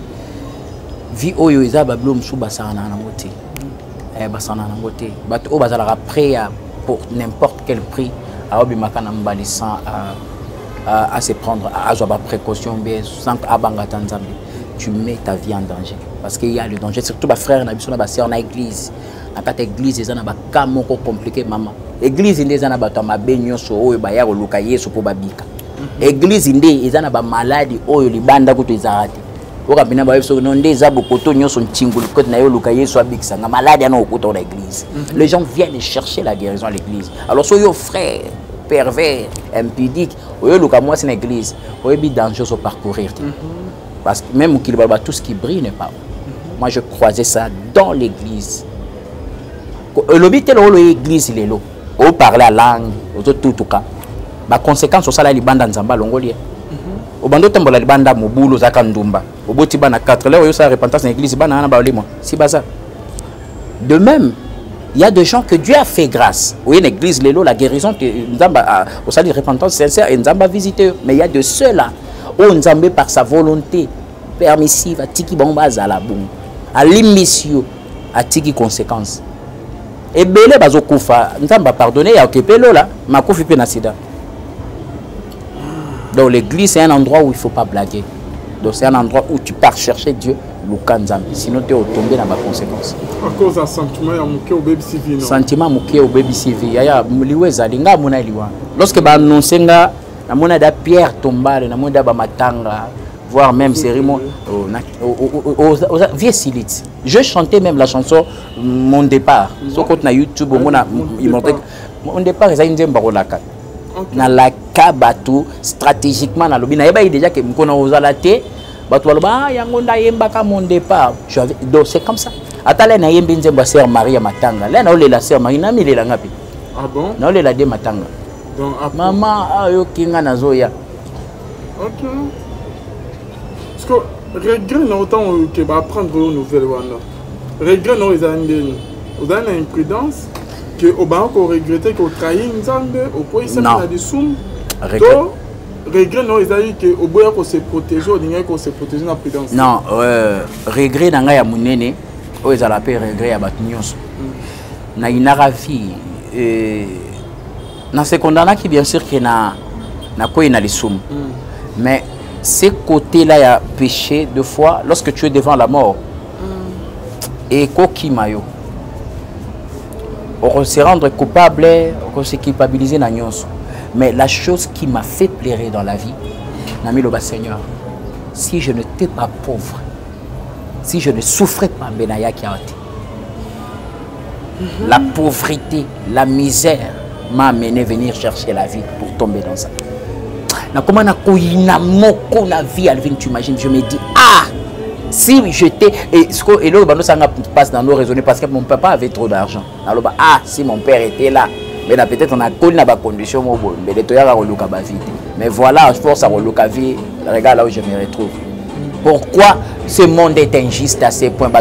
oyo eza bablo msu basana na ngote basana na ngote bat o bazala prêt pour n'importe quel prix a obimaka na mbali sans à se prendre à avoir précaution bien sans abanga tanzambe tu mets ta vie en danger parce qu'il y a le danger surtout ba frère na biso na ba sœur na église na kata église eza na ba kamoko compliqué maman église ndeza na bato mabenyo so oyo ba ya luka Yesu po babika église ndé eza na ba maladie oyo libanda kuto ezarate oka bina ba yeso non des abokoto nyoso ntingulu côté na yo luka Yesu abikisa nga malade ana okuta na église les gens viennent chercher la guérison à l'église alors so yo frère pervers impudique oyo luka moi c'est une église oyo bi danger so parcourir parce que même qu'il va tout ce qui brille n'est pas moi je croisais ça dans l'église l'obité l'église lelo o parler la langue tout cas ba conséquence au sala libanda nzamba longolie au bando tembola libanda mobulo zaka ndumba oboti bana 4 là yo sa repentance dans l'église bana na ba limo si baza de même il y a des gens que Dieu a fait grâce. Oui, l'église, la guérison, au salut de repentance sincère, et Nzamba visité. Mais il y a de ceux-là où Nzamba, par sa volonté permissive, a tiki bomba zalabou, a l'émission, a tiki conséquences. Et belé bazo koufa, Nzamba pardonné, il y a okepelo là, ma koufi penasida. Donc l'église, c'est un endroit où il ne faut pas blaguer. Donc c'est un endroit où tu pars chercher Dieu, sinon tu es tombé dans ma conséquence. À cause d'un sentiment, il y a un baby civil. Sentiment au baby civil. Il y a lorsque tu annonces que pierre tombale, matanga, voire même cérémonie. Je chantais même la chanson Mon départ. Sur YouTube, mon départ, c'est une na la kabatu stratégiquement na lobi na yeba déjà que mkona ozala te batu baloba yango nda yemba ka mon départ. Donc c'est comme ça atala na yembi nzemba sœur Maria Matanga là na olela sœur Marie na milela ngapi. Ah bon na olela de Matanga donc maman ayo kinga na zoya. OK parce que regret na autant que va apprendre aux nouvelles wana regret no ezandeni ozana imprudence que au banco regretter que au trahir Nzambe au quoi ça na disum regret non ils a dit que au boya ko se protéger au dinga ko se protéger na prudence non regret na nga ya munene o ezala pe regret ya batu nyonso na inara vie na secondana qui bien sûr que na ko ina lisum mais ces côtés là il y a péché deux fois lorsque tu es devant la mort et kokimayo on se rendre coupable, on se culpabiliser dans nyonso. Mais la chose qui m'a fait pleurer dans la vie, Nami Loba Seigneur, si je n'étais pas pauvre, si je ne souffrais pas Benaya Kiawati, la pauvreté, la misère m'a amené venir chercher la vie pour tomber dans ça. Comment na vie, Alvin, tu imagines, je me dis, ah, si j'étais, et là, ça passe dans nos raisonnements parce que mon papa avait trop d'argent. Ah, si mon père était là, mais peut-être on a connu la condition, mais voilà, je force à relouka vie, regarde là où je me retrouve. Pourquoi ce monde est injuste à ce point?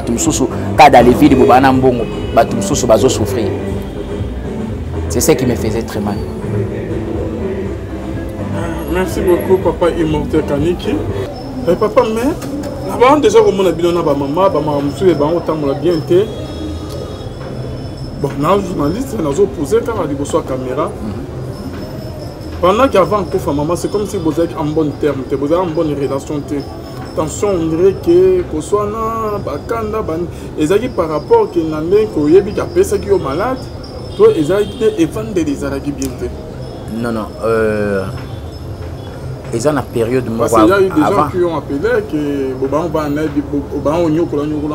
C'est ce qui me faisait très mal. Merci beaucoup, papa Immortel Kaniki. Papa, mais avant déjà comme on a bien na maman monsieur ba autant la bien été bon na journaliste na zo poser quand il reçoit caméra pendant qu'avant que maman c'est comme si vous êtes en bon terme vous avez en bonne relation attention on dirait que ko soit na bakanda ban ezaki par rapport que na ndeko yebi ka pesa ki yo malade toi ezaki et vendre des aragi bien été non ils ont la période de parce qu'il y a eu des gens qui ont appelé que on va en aide,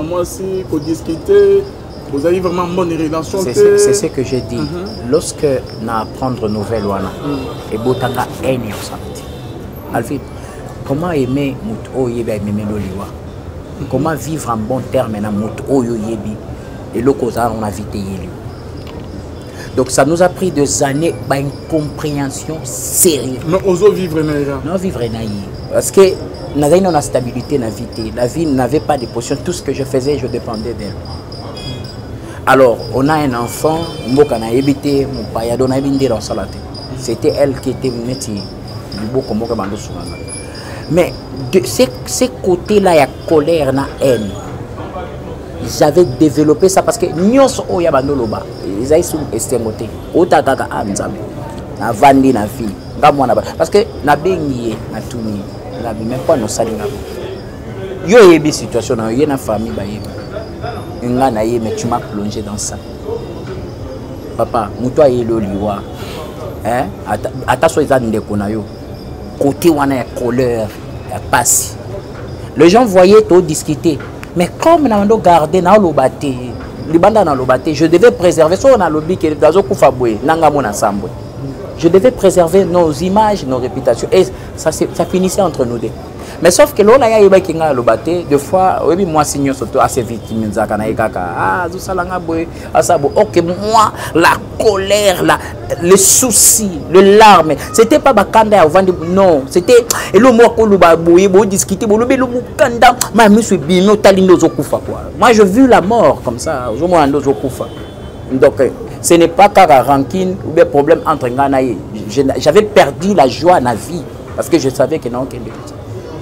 moi si pour discuter, vous avez vraiment une bonne relation. C'est ce que j'ai dit. Lorsque nous apprendre nouvelle et botanga haine Alfred, comment aimer muto yebi aimer loliwa? Comment vivre en bon terme na muto yebi et le causa on a vite yeli. Donc ça nous a pris des années, une compréhension sérieuse. Mais on vivre naïra. Non, vivre naïra. Parce que nous avons une stabilité dans la vie. La vie n'avait pas de position. Tout ce que je faisais, je dépendais d'elle. Alors, on a un enfant, c'était elle qui était mais de ces côtés-là, il y a colère, il y a haine. J'avais développé ça parce que nous sommes ils sont estémotés. Otaka anzame. Na vandi na vie. Parce que na bengi na tuni. Na même pas no salinga. Yo yebi situation na yo na famille ba yebi. Nga na ye mais tu m'as plongé dans ça. Papa, muto ayelo liwa. Hein? Ataso ezane ndeko na yo. Côté wana ya colère, ya passe. Les gens voyaient tout discuter. Mais comme nous avons gardé dans le bâti, je devais préserver je devais préserver nos images, nos réputations. Et ça finissait entre nous deux. Mais sauf que là, il y a le bâti, des fois, oui, moi, signe surtout assez vite. Ah, ok, moi, la colère, le souci, le larme, c'était pas bakanda avant de non, c'était et le mot qu'on le discuter, moi je vu la mort comme ça, Donc, ce n'est pas qu'à rancune ou bien problème entre Nganaï. J'avais perdu la joie dans la vie parce que je savais que non,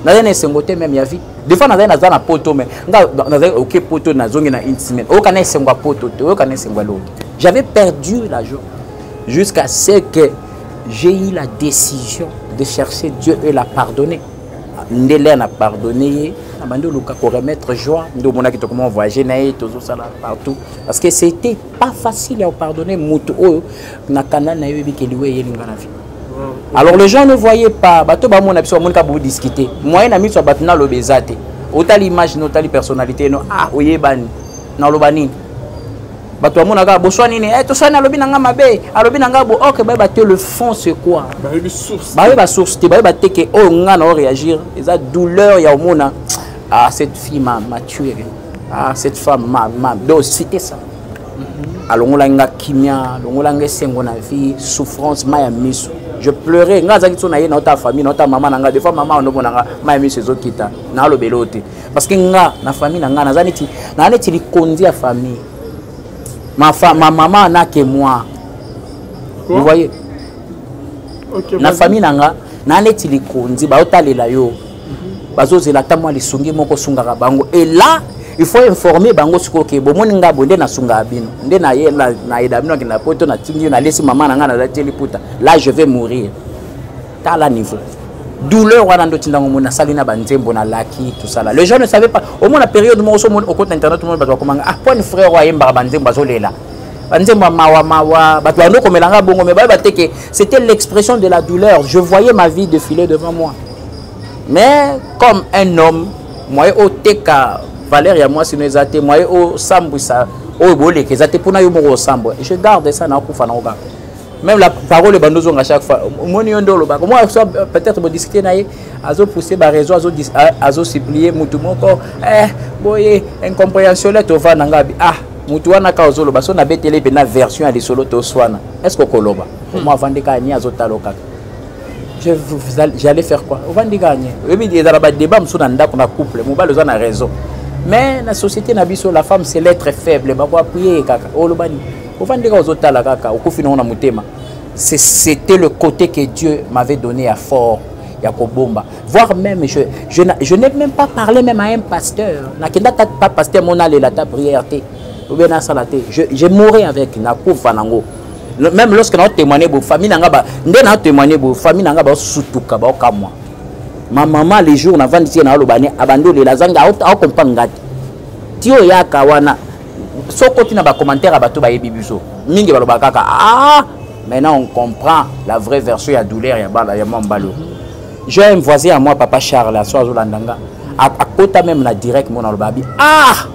Nazana sengote même ya vie. Des fois nazana na poto mais nazana OK poto na zongi na une semaine. O kana sengwa poto, o kana sengwa l'autre. J'avais perdu la joie jusqu'à ce que j'ai eu la décision de chercher Dieu et la pardonner. Ndele na pardonner, abandé luka pour remettre joie, ndo mona ki to comment voyager na tout ça là partout parce que c'était pas facile à pardonner mutu o na kana na yebi ke liwe yelinga na vie. Alors les gens ne voyaient pas, bato ba mon abiso mon ka bo discuter. Moi na mi so batina lo bezate. Otali image no tali personnalité no oyebani na lobani. Bato mon aga bo swani ni to swani lobi nanga mabe, alobi nanga bo OK ba te le fond c'est quoi? Ba source te ba te ke o nga na réagir, eza douleur ya omona. Ah cette fille m'a tué. Ah cette femme m'a donc c'était ça. Alors on l'a nga kimia, on l'a nga sengo na vie, souffrance ma ya miso. Je pleurais, notre famille, notre maman, des fois maman on a mis ses autres qui étaient dans le belote. Parce que la famille, n'a conduit la famille. Ma maman n'a que moi. Vous voyez? La famille n'a conduit, et là, il faut informer bango que bomoninga bonde na sunga abino nde na ye na edamino ki na poto na tingi na lesi maman na nga na teli puta là je vais mourir à la niveau douleur wana ndo tindango mona salina banzembo na laki tout ça là les gens ne savaient pas au moins la période mo so au compte internet tout le monde ba komanga ah point frère wa yemba banzembo bazolela banzembo mawa bato bano komelanga bongo mais ba teke c'était l'expression de la douleur je voyais ma vie défiler devant moi mais comme un homme moi au teka Valérie, moi, si nous avons moi au sambo ça, au bolé, que ça te pour nous au sambo. Je garde ça dans le fana. Même la parole est bandozo à chaque fois. Moi, peut-être vous discuter naïe, azo pousser ba réseau, azo supplier, mutu moko, boye, incompréhension là, tu vas nangabi. Ah, mutu wana ka ozolo, baso na betele bena version à des solo to swana. Est-ce que koloba? Moi, vendre kani azo taloka. J'allais faire quoi? On va dire gagner. Oui, il y a des débats sur un couple. Mon bal a raison. Mais la société n'a pas la femme c'est l'être faible. Bah quoi prier kaka. Oh le bani. On va dire aux autres la kaka. Au coup final on a monté ma. C'était le côté que Dieu m'avait donné à fort. Yakobomba. Voire même je n'ai même pas parlé même à un pasteur. Na kenda pas pasteur mon allé la ta prière té. Ou bien na salate. Je mourrais avec na kufa nango. Même lorsque nous témoignons pour famille nangaba, nous témoigné pour famille nangaba surtout kaba kamwa. Ma maman les jours avant d'ici na lobane abandonné la zanga au comprendre ngati. Tio ya kawana. So côté na ba commentaire abato ba yebibiso. Mingi ba lobaka ah maintenant on comprend la vraie version ya douleur ya bala ya mambalo. J'ai un voisin à moi papa Charles à Soazo Landanga à côté même na direct mon lobabi ah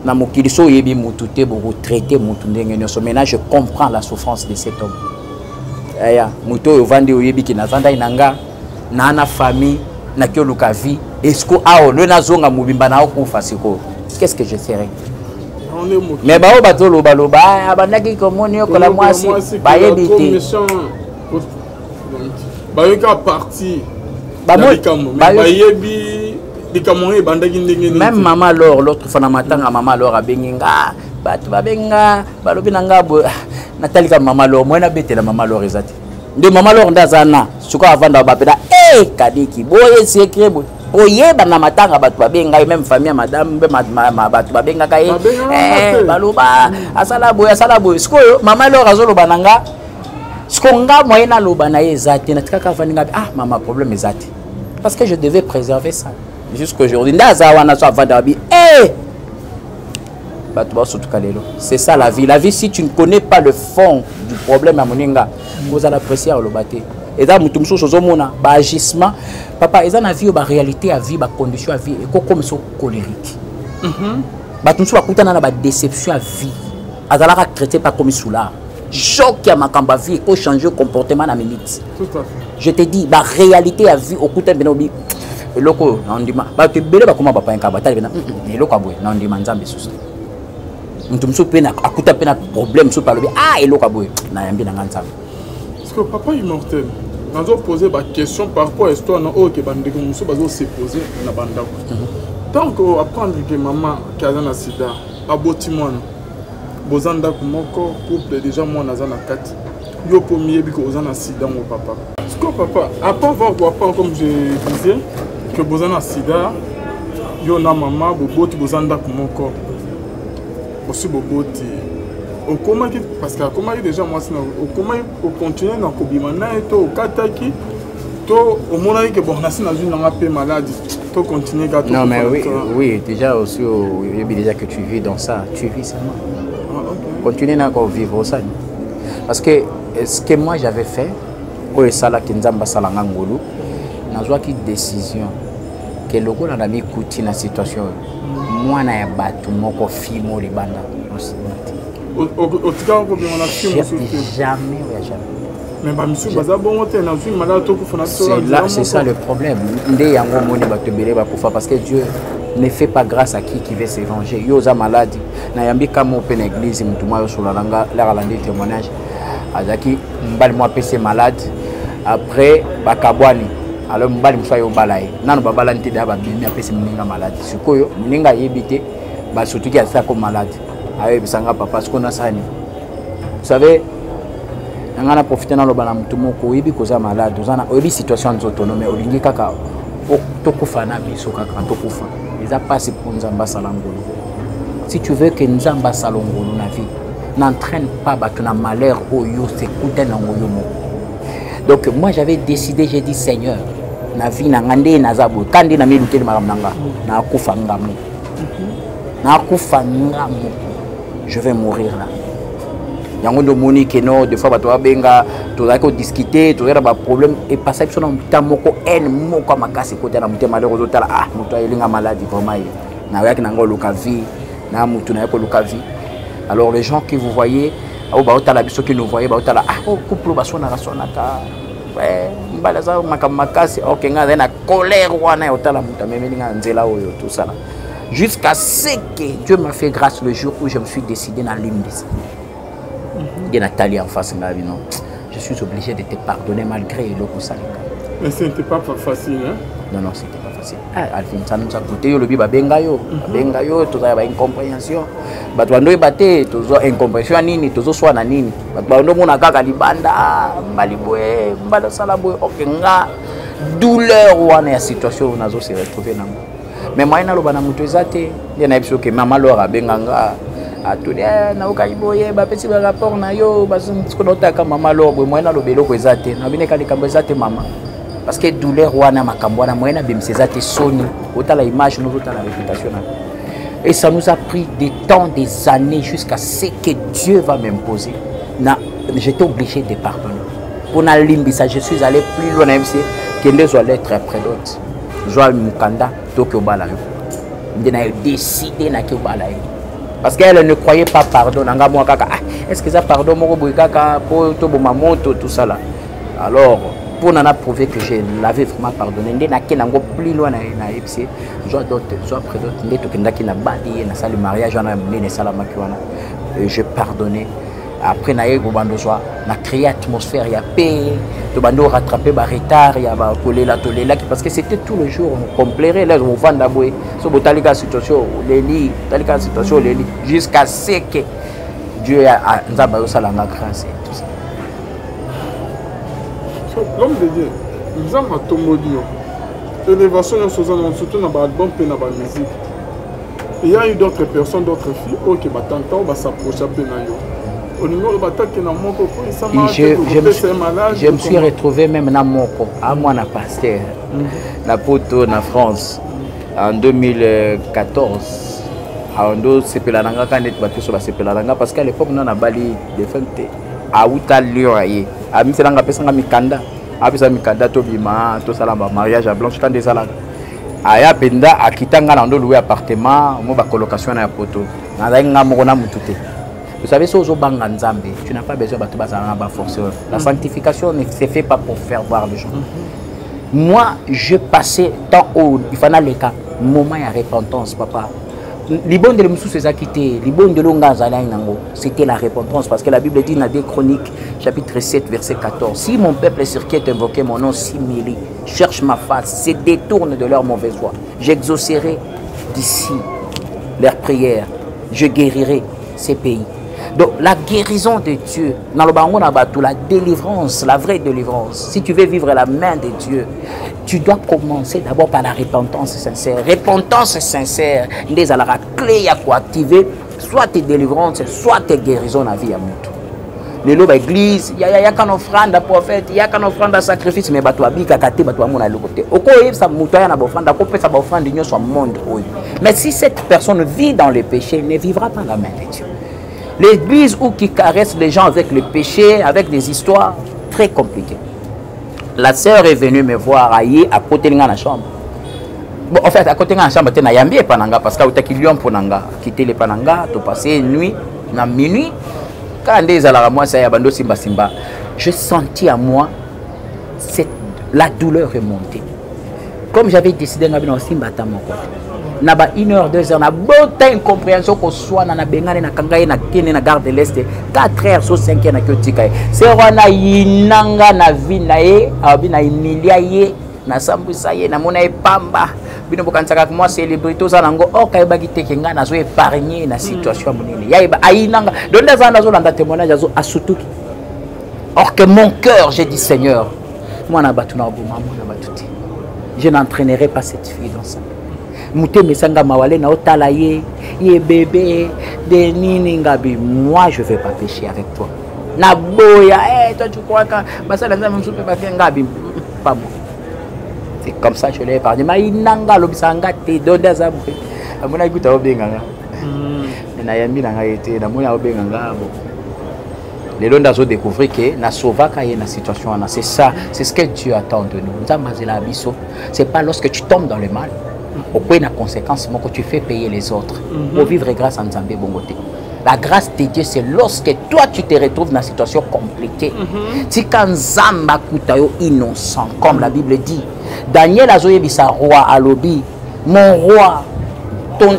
na mokiliso yebi mutute bo traiter mutu ndenge nyoso maintenant je comprends la souffrance de cet homme aya muto yo vandi yebi ki na vanda inanga na na famille na kyo luka vie est-ce que ao le nazonga mubimba na okufa siko qu'est-ce que je ferais mais ba o batolo baloba abandaki komoni yokola mwasi ba yebi te ba yoka parti ba yebi. Même maman alors l'autre fois na matanga maman alors a benginga batu babenga balobi nanga bo natali ka maman alors moi na betela maman alors ezati de maman alors ndazana suko avanda bapeda kadiki boye secret boye bana matanga batu babenga même famille madame be batu babenga ka baloba asala boye suko maman alors azolo bananga suko nga moyena loba na ezati na tikaka vaninga ah maman problème ezati parce que je devais préserver ça. Jusqu'aujourd'hui, c'est ça la vie. La vie, si tu ne connais pas le fond du problème à Moninga, vous allez apprécier le bâti. Et là, nous sommes agissement. Papa, ils ont la vie, la réalité, la vie, la condition, la vie, et comme ça colérique. Nous sommes la déception à vie. Ils ont traité par comme cela. Choc à ma camba vie, il faut changer le comportement à minute. Je te dis, la réalité à vie, au côté de nos et loko nandima ba te bele ba koma papa nka batali na et loko aboy nandima nzambe susu ntumso pena akuta pena problème so palobi ah et loko aboy na yambi na nzambe parce que papa immortel nazo poser ba question par rapport à histoire na o ke bandeko muso bazo se poser na bandako tant que apprendre que maman kaza na sida aboti mwana bozanda kumoko couple déjà moi naza na kati yo premier biko ozana sida mon papa ce que papa après avoir comme je disais que bozana sida yo na maman boboti bozanda kumoko aussi boboti au comment parce que comment déjà moi c'est au comment au continuer dans kobima na et au kataki to au moment que bon na sina une ngapé maladie to continuer gâteau. Non mais oui déjà aussi il y a déjà que tu vis dans ça, tu vis seulement. Continuer à vivre ça. Parce que ce que moi j'avais fait, quand je suis Kinzamba Salanga Ngolu, j'ai pris une décision que le gars a mis dans la situation. Moi, je suis battu, je suis filmé les bandes. Jamais. Mais monsieur, c'est ça le problème. Parce que Dieu ne fait pas grâce à qui veut se venger. Yo za malade. Na yambi kama open église mutuma yo solalanga la ralandi témoignage. Azaki mbali moi pese malade. Après bakabwani. Alors mbali mso yo balaye. Nanu babala nti da ba bimi apese mninga malade. Sikoyo mninga yebite ba surtout ki asa ko malade. Aye bisanga papa siko na sani. Vous savez ngana profiter na loba na mutumo ko yebi koza malade. Ozana oyebi situation d'autonomie olingi kaka tokufa na biso kaka tokufa. Si tu veux que Nzamba Salongolo na vie n'entraîne pas ton malheur au yo s'écoute na ngoyomo. Donc moi j'avais décidé, j'ai dit Seigneur, na vie na ngande na zabo kandi na miluté de maramnanga na kufa ngamo. Na kufa ngamo. Je vais mourir là. Yango do moni que non des fois bato benga to za ko discuter to era ba problème et passer sur un temps moko en moko makasi côté na mutema malheureusement tala ah muto elinga maladie vraiment na yaki na ngolo ka vie na mutu na yako luka vie. Alors les gens que vous voyez au ba otala biso que nous voyez ba otala ah couple ba sona ka mbala za makasi OK nga na colère wana otala muta memelinga nzela oyo tout ça là jusqu'à ce que Dieu m'a fait grâce le jour où je me suis décidé dans l'hymne. Nathalie en face, non. Je suis obligé de te pardonner malgré le coup. Mais ce n'était pas facile, hein? Non, c'était pas facile. Alvin, ça nous a coûté le biba bengayo, bengayo, tout ça, incompréhension. Batwando baté, tout ça, incompréhension nini, tout ça soit na nini. Batwando mona kaka libanda, maliboué, mbala salaboué, okenga, douleur wana ya situation on a se retrouver nango. Mais moi na loba na muto ezate, ya na biso ke mama lora benganga. A tout na okaiboye ba petit ba rapport na yo ba notaka mama lobo moyena lobelo ko ezate na bine kali kambo ezate mama parce que douleur wana makambo wana moyena bimsezate soni otala image nous otala réputation et ça nous a pris des temps des années jusqu'à ce que Dieu va m'imposer na j'étais obligé de pardonner pour na limbi ça je suis allé plus loin même si que les autres lettres après d'autres Joël Mukanda Tokyo Balayo ndena décidé na ke Balayo. Parce qu'elle ne croyait pas pardon. Est-ce que ça pardon pour tout ça là? Alors, pour nous prouver que je l'avais vraiment pardonné, je suis plus loin j'ai pardonné. Après, on a créé l'atmosphère, il y a paix, on a rattrapé le retard, il y a collé la parce que c'était tout le jour, on complérait, là, on vend d'abord, la situation, jusqu'à ce que Dieu a grâce et tout ça. L'homme de Dieu, nous avons un élévation, surtout dans l'album et dans la musique. Il y a eu d'autres personnes, d'autres filles, qui vont s'approcher de nous. Je me suis retrouvé même dans Moko, à moi, na pasteur, na poto, na France, en 2014. Parce qu'à l'époque, on a bali de fête à Outa Lyon. À Miselanga, Pesanga Mikanda, à Pesanga Mikanda, Tobima, tout ça, mariage à Blanche, quand des salades. Aya Penda, à Kitanga, on a loué appartement, on a colocation à poto. Vous savez, tu n'as pas besoin de forcer. La sanctification ne se fait pas pour faire voir les gens. Moi, je passais tant haut, il fallait le cas, moment de repentance, papa. C'était la repentance parce que la Bible dit dans 2 Chroniques, chapitre 7, verset 14. Si mon peuple sur qui est invoqué mon nom, s'immilie, cherche ma face, se détourne de leur mauvaise voie, j'exaucerai d'ici leurs prières, je guérirai ces pays. Donc la guérison de Dieu, dans le bango na batou, la délivrance, la vraie délivrance. Si tu veux vivre la main de Dieu, tu dois commencer d'abord par la repentance sincère. Repentance sincère, les à la clé à quoi activer soit tes délivrances, soit tes guérisons dans la vie à moto. Les lois église, il y a qu'un offrande à prophète, il y a qu'un offrande à sacrifice, mais bateau habite à côté, bateau à mon côté. Au cas où ça moutoie à offrande, à couper sa offrande d'union sur le monde. Mais si cette personne vit dans le péché, elle ne vivra pas la main de Dieu. L'église où qui caresse les gens avec le péché, avec des histoires très compliquées. La sœur est venue me voir ailleurs à côté de la chambre. Bon, en fait, à côté de la chambre, tu as yambi pananga parce que tu as quitté Pananga, quitter les Pananga, tu as passé une nuit, na minuit. Quand je sentis à moi la douleur remonter. Comme j'avais décidé de faire aussi, na ba 1 heure, 2 heures, na bonne incompréhension qu'on soit na bengane na kangaye na kene na gare de l'Est 4 heures so 5 heures na kyotika. C'est wana yinanga na vie na ye, abi na emilia ye, na sambusa ye na mona epamba. Bino bokansaka moi célébrité za nango o kayeba kiteke nga na zo épargner na situation monene. Ya eba ayinanga. Donda za na zo landa témoignage zo asutuki. Or que mon cœur, j'ai dit Seigneur, moi na batu na boma na batuti. Je n'entraînerai pas cette fille dans ça. Mouté mesanga mawale na otala ye bébé de nini ngabi, moi je vais pas pécher avec toi. Na boya toi tu crois que basa la nzambe msupe ba ngabi pas moi. C'est comme ça que je l'ai épargné. Mais il n'a pas de donner ça. Je n'ai pas de les gens ont découvert que na sauvaka na situation c'est ça, c'est ce que Dieu attend de nous. C'est pas lorsque tu tombes dans le mal, au point de conséquence que tu fais payer les autres pour vivre grâce à Nzambe bongoté. La grâce de Dieu, c'est lorsque toi tu te retrouves dans une situation compliquée. Si quand Nzamba kutayo innocent, comme la Bible dit, Daniel a sa roi à l'obi, mon roi,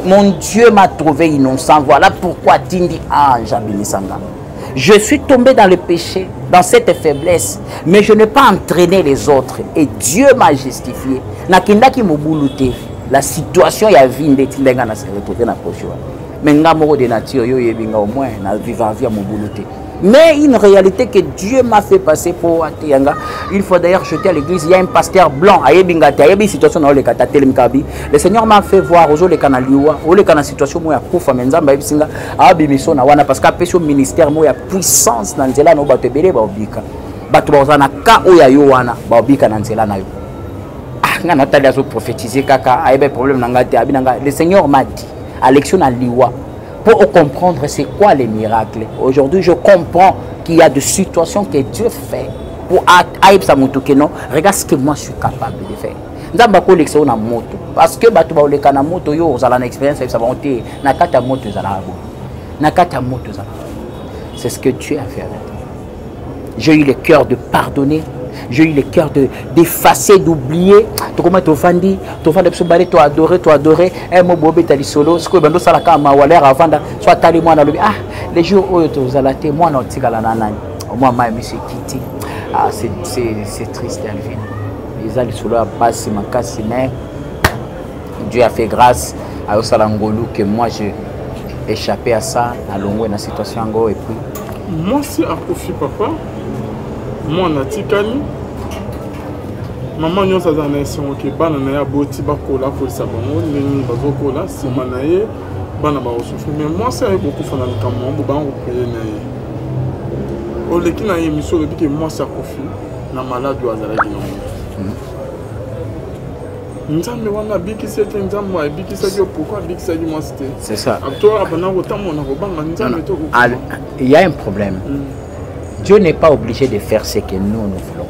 mon Dieu m'a trouvé innocent. Voilà pourquoi Tindi ange Abilisanga. Je suis tombé dans le péché, dans cette faiblesse, mais je n'ai pas entraîné les autres. Et Dieu m'a justifié. La situation y a vie de Tindenga na se retrouver dans la poche. Mais de nature, au moins, vivant vie à mon boulot. Mais une réalité que Dieu m'a fait passer pour Atianga. Il faut d'ailleurs jeter à l'église, il y a un pasteur blanc, le Seigneur m'a fait voir aux canaliwa, aux canal situation où il y a pour Menzamba, parce qu'après au ministère, il y a puissance dans Nzela, no batebele baobika. Batubazana ka oya yowana, baobika dans Nzela na yo. Ah, Nathalie a prophétisé kaka, a un problème nangate, abinanga. Le Seigneur m'a dit, à l'élection à Liwa. Pour comprendre c'est quoi les miracles. Aujourd'hui, je comprends qu'il y a des situations que Dieu fait pour aïb sa moto que non. Regarde ce que moi je suis capable de faire. Ndamba ko lection na moto parce que batu ba oleka na moto yo za la expérience ça va monter na kata moto za la abo. Na kata moto za. C'est ce que Dieu a fait avec toi. J'ai eu le cœur de pardonner. J'ai eu le cœur d'effacer, d'oublier. Tu commences à fandi, tu fais des choses, tu adorer. Un mot bobé t'as dit solo. Ce que ben ça la cama ou l'air avant soit t'as moi dans le ah les jours où tu as la témoin non tika la nanani. Moi ma monsieur Kitty. Ah c'est triste Elvin. Ils allaient solo à passe ma casse mais Dieu a fait grâce à Osalangolu que moi j'ai échappé à ça à longue dans situation go et puis moi c'est à profit papa. Moi na tikali maman nyonso za na esengo ke bana na ya boti bakola ko sa bango nini bazokola sima na ye bana ba osufri mais moi c'est beaucoup fana nkambo bo bango payer na ye oleki na ye miso le dit que moi ça kofi na malade wa zala ki non nzambe wana biki sete nzambe wa biki sa yo pourquoi biki sa moi c'était c'est ça toi abana ko tamo na ko banga nzambe to il y a un problème. Dieu n'est pas obligé de faire ce que nous voulons.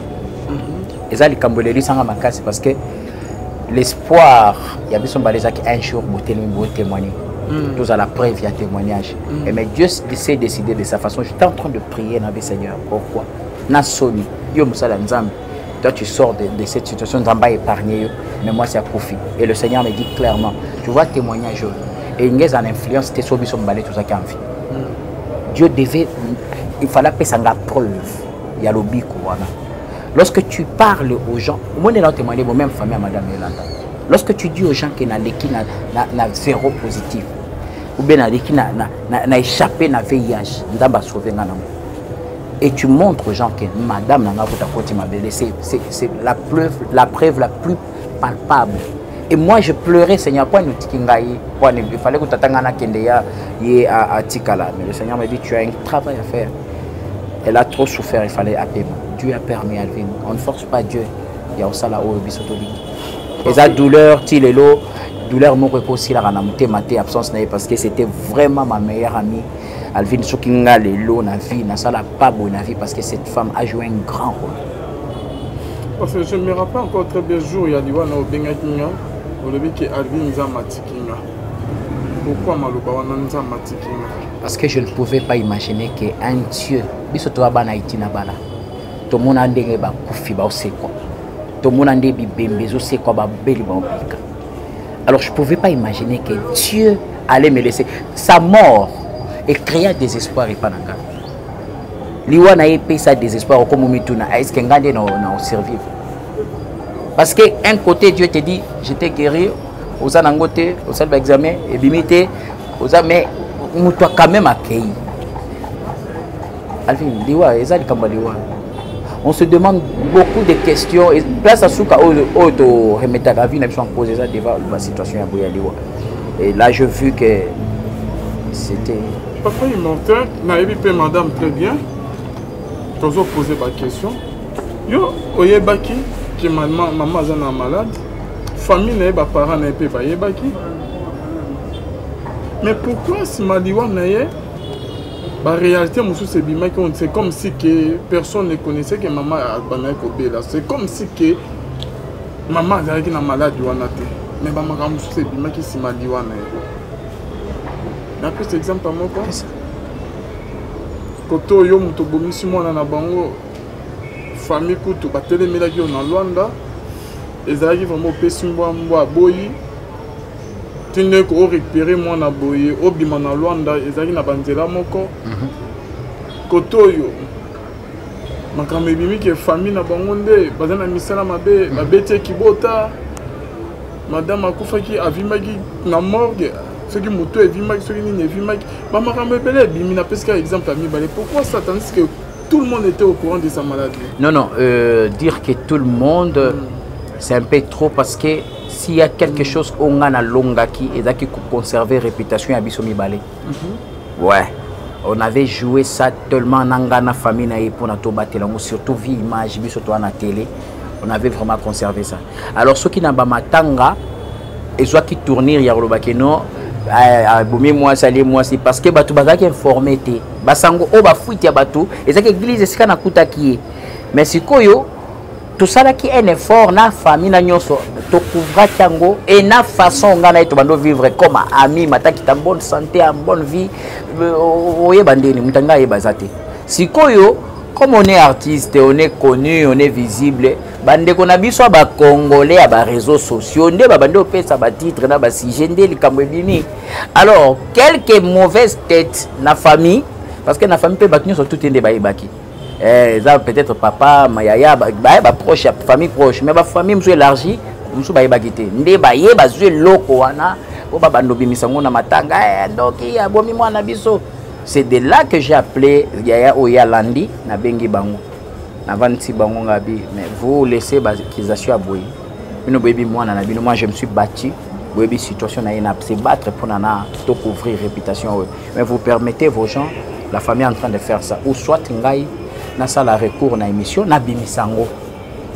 Et ça, les Camboléris sont en macasse parce que l'espoir, il y a besoin un jour pour témoigner. Tous à la preuve, il y a témoignage. Et mais Dieu s'est décidé de sa façon. J'étais en train de prier dans le Seigneur. Pourquoi? Nasoni, toi tu sors de cette situation, Nzamba épargné, mais moi c'est à profit. Et le Seigneur me dit clairement, tu vois témoignage. Et il y a une influence, tu es sauvé sur le balai, tout ça qui a envie. Dieu devait. Il fallait appeler ça la preuve. Il y a l'obi. Lorsque tu parles aux gens, moi je témoigné pour même famille à Madame Yolanda. Lorsque tu dis aux gens qu'il y a zéro positif, ou bien na échappé na VIH ndamba sauver ngana. Et tu montres aux gens que madame nanga kota koti mabele, c'est la preuve la plus palpable. Et moi je pleurais, Seigneur, quoi nous tikingai, il fallait que tatangana kendeya yé à Tikala, mais le Seigneur m'a dit tu as un travail à faire. Elle a trop souffert, il fallait appeler. Dieu a permis Alvin. On ne force pas Dieu. Il y a aussi la bisotobi. Et sa douleur, tilelo, douleur mon repos si la ranamute maté absence parce que c'était vraiment ma meilleure amie. Alvin Sokinga lelo na vie, na sala pas bonne vie parce que cette femme a joué un grand rôle. Parce que je me rappelle encore très bien jour il y a dit wana obenga kinga, on le dit que Alvin Zamatikinga. Pourquoi Maloba wana Zamatikinga? Parce que je ne pouvais pas imaginer qu'un Dieu, bisoto abana itina bala. Tout le monde a des bakoufi ba oseko. Tout le monde a des bibembezo seko ba beli ba opika. Alors je ne pouvais pas imaginer que Dieu allait me laisser. Sa mort et créa désespoir et pananga. Liwa na épée ça désespoir comme mituna est-ce que ngande na survivre. Parce que un côté Dieu te dit je t'ai guéri, aux anangote, au salve examen et bimité, aux mais nous toi quand même accueilli. Alvin liwa ezali kamba liwa. On se demande beaucoup de questions et place à souka auto remettre la vie n'a pas posé ça devant la situation à Boyaliwa. Et là je vu que c'était papa est mortel, n'a pas madame très bien. Quand on posé ma question, yo oyebaki que maman est malade, famille n'est pas parents n'est pas oyebaki. Mais pourquoi si maliwa naye la réalité, c'est comme si que personne ne connaissait que maman a banné Kobela. C'est comme si que maman a malade. Mais maman a c'est bien qui s'est malade. Il y a plus d'exemples à moi. Quand on a bomi si moi na bango famille kutu batele melaki na Luanda ezaki vraiment pesimbo mwa boyi tinde ko récupérer moi na boyi obima na Luanda ezaki na banzela moko kotoyo makambo ebimi ke famille na bango nde bazana misala mabe babete kibota madame akufaki avimaki na morgue ce qui moto evimaki ce qui ni evimaki ba makambo ebele ebimi na pesika exemple ami balé pourquoi ça tandis que tout le monde était au courant de sa maladie. Non dire que tout le monde c'est un peu trop parce que s'il y a quelque chose on a na longaki et qui conserver réputation à bisomi balé. Ouais. On avait joué ça tellement dans famille pour notre batelango surtout vie image surtout à la télé. On avait vraiment conservé ça. Alors ceux qui n'ont pas matanga et soit qui tournent ya robakeno bomi moi salé moi c'est parce que batu bazaki informé té basango o ba fuite ya batu et ça que église sika na kutaki mais sikoyo tout ça là qui est un effort na famille na nyonso to couvra tango et na façon ngana to bando vivre comme ami mataki ta bonne santé en bonne vie oye bandeni mutanga ye bazate sikoyo comme on est artiste on est connu on est visible bande ko na biso ba congolais à ba réseaux sociaux nde ba bande opesa ba titre na ba sujet nde likambo bimi alors quelques mauvaises têtes na famille parce que na famille pe baknyo so tout nde ba ibaki ça peut-être papa mayaya ba proche famille proche mais ba famille mso élargie mso ba ibaki te nde ba ye ba zwe loko wana o ba bando bimisa ngona matanga donc ya bomi mwana biso. C'est de là que j'ai appelé Yaya Oyalandi na bengi bango na vanti bango ngabi mais vous laissez basation à boy une baby moi na bino moi je me suis battu baby situation na ina se battre pour nana to couvrir réputation mais vous permettez vos gens la famille en train de faire ça ou soit ngai na sala recours na émission na bimisango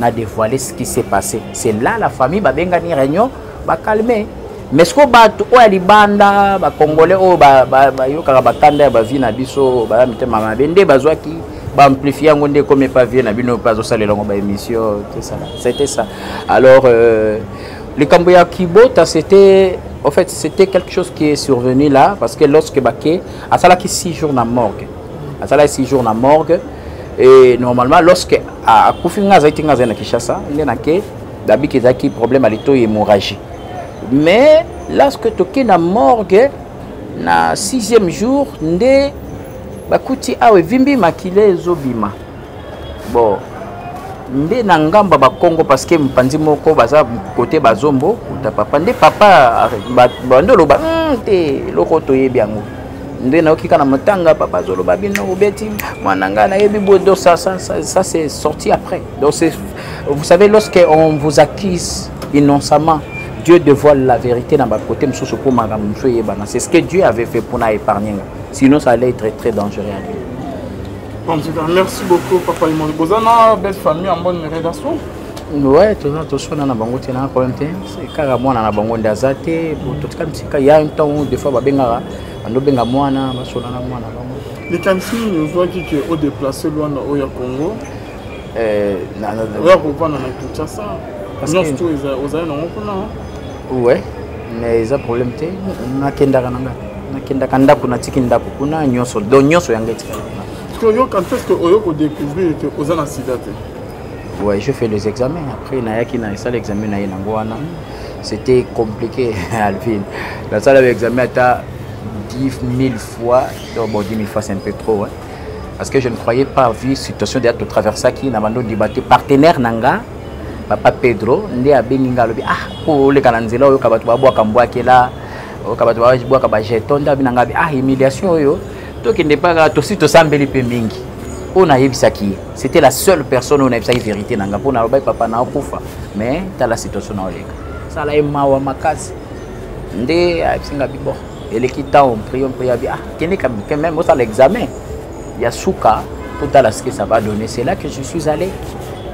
na dévoiler ce qui s'est passé c'est là la famille ba benga ni réunion ba calmer. Mais ce que batu o alibanda ba congolais o ba yoka ba kanda ba vie na biso ba mite mama bende bazwaki ba amplifier ngonde comme pas vie na bino pas osalela ngo ba émission c'est ça c'était ça alors les Camboya Kibota c'était en fait c'était quelque chose qui est survenu là parce que lorsque baké à ça là qui 6 jours na morgue à ça là 6 jours na morgue et normalement lorsque à Kufinga zaitinga zena Kinshasa ndena ke dabiki zaki problème à l'éto hémorragie. Mais lorsque tu es dans la morgue, na 6e jour, nde bakuti awe vimbi makile zobima. Bon, nde na ngamba ba Congo parce que mpanzi moko baza côté bazombo, uta papa nde papa bando loba te loko toyebi yango nde naokika na motanga papa zoloba bino obeti mwana nga nayebi bodo ça c'est sorti après. Donc vous savez, lorsque on vous accuse innocemment, Dieu dévoile la vérité dans ma côté. C'est ce que Dieu avait fait pour nous épargner. Sinon, ça allait être très, très dangereux à lui. En tout cas, merci beaucoup, Papa Imon. Vous avez une belle famille en bonne relation? Oui, tout ça, on a un problème. C'est carrément on a un bon d'azate. Il y a un temps où, des fois, on a un les canfins, nous voyons qu'ils ont déplacé loin au Congo. Oui, mais il y a un problème. Quand est-ce que vous avez découvert que vous avez un sida? Oui, je fais les examens. Après, l'examen, c'était compliqué, Alvin. La salle d'examen était 10 000 fois. Bon, 10 000 fois, c'est un peu trop. Hein. Parce que je ne croyais pas, vu la situation de traverser qui n'a pas de débattre. Partenaire Nanga, Papa Pedro, ndé a Beninga, pour les Kananzela, au Kabatouba, Bois Kela, au Kabatouba, Bois Kabajeton, Dabinanga, humiliation, yo. Toi qui n'est pas aussi tout sambeli Pemingi. On a eu ça qui. C'était la seule personne où on a eu ça vérité. Nanga, pour n'a pas papa n'a pas mais t'as la situation dans le cas. Ça l'a éma ou makasi. Ndé a singa bibo. Et les kita on prie abi. Qu'est-ce que même au l'examen. Il y a Souka, pour ta ce que ça va donner. C'est là que je suis allé.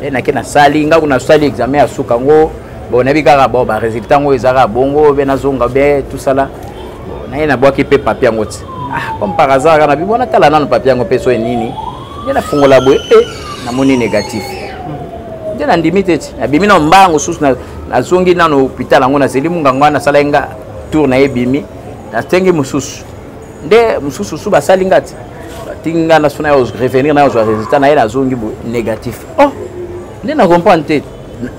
Et na sali nga kuna sali examen à Souka ngo. Bon na bika ba ba résultat ngo ezara bongo be na zonga be tout ça là. Bon na bois qui paie papier ngoti. Comme par hasard na bibona tala na papier ngo peso nini. Je na fungola boy na moni négatif. Je na ndimite ti. Na bimi na mbango susu na zongi na hôpital ngo na seli munga ngwana sala nga tour na ebimi. Na tenge mususu. Nde mususu suba sali ngati. Tinga na sona os revenir na os résultat na ela zongi négatif. Oh, nde na comprendre tete.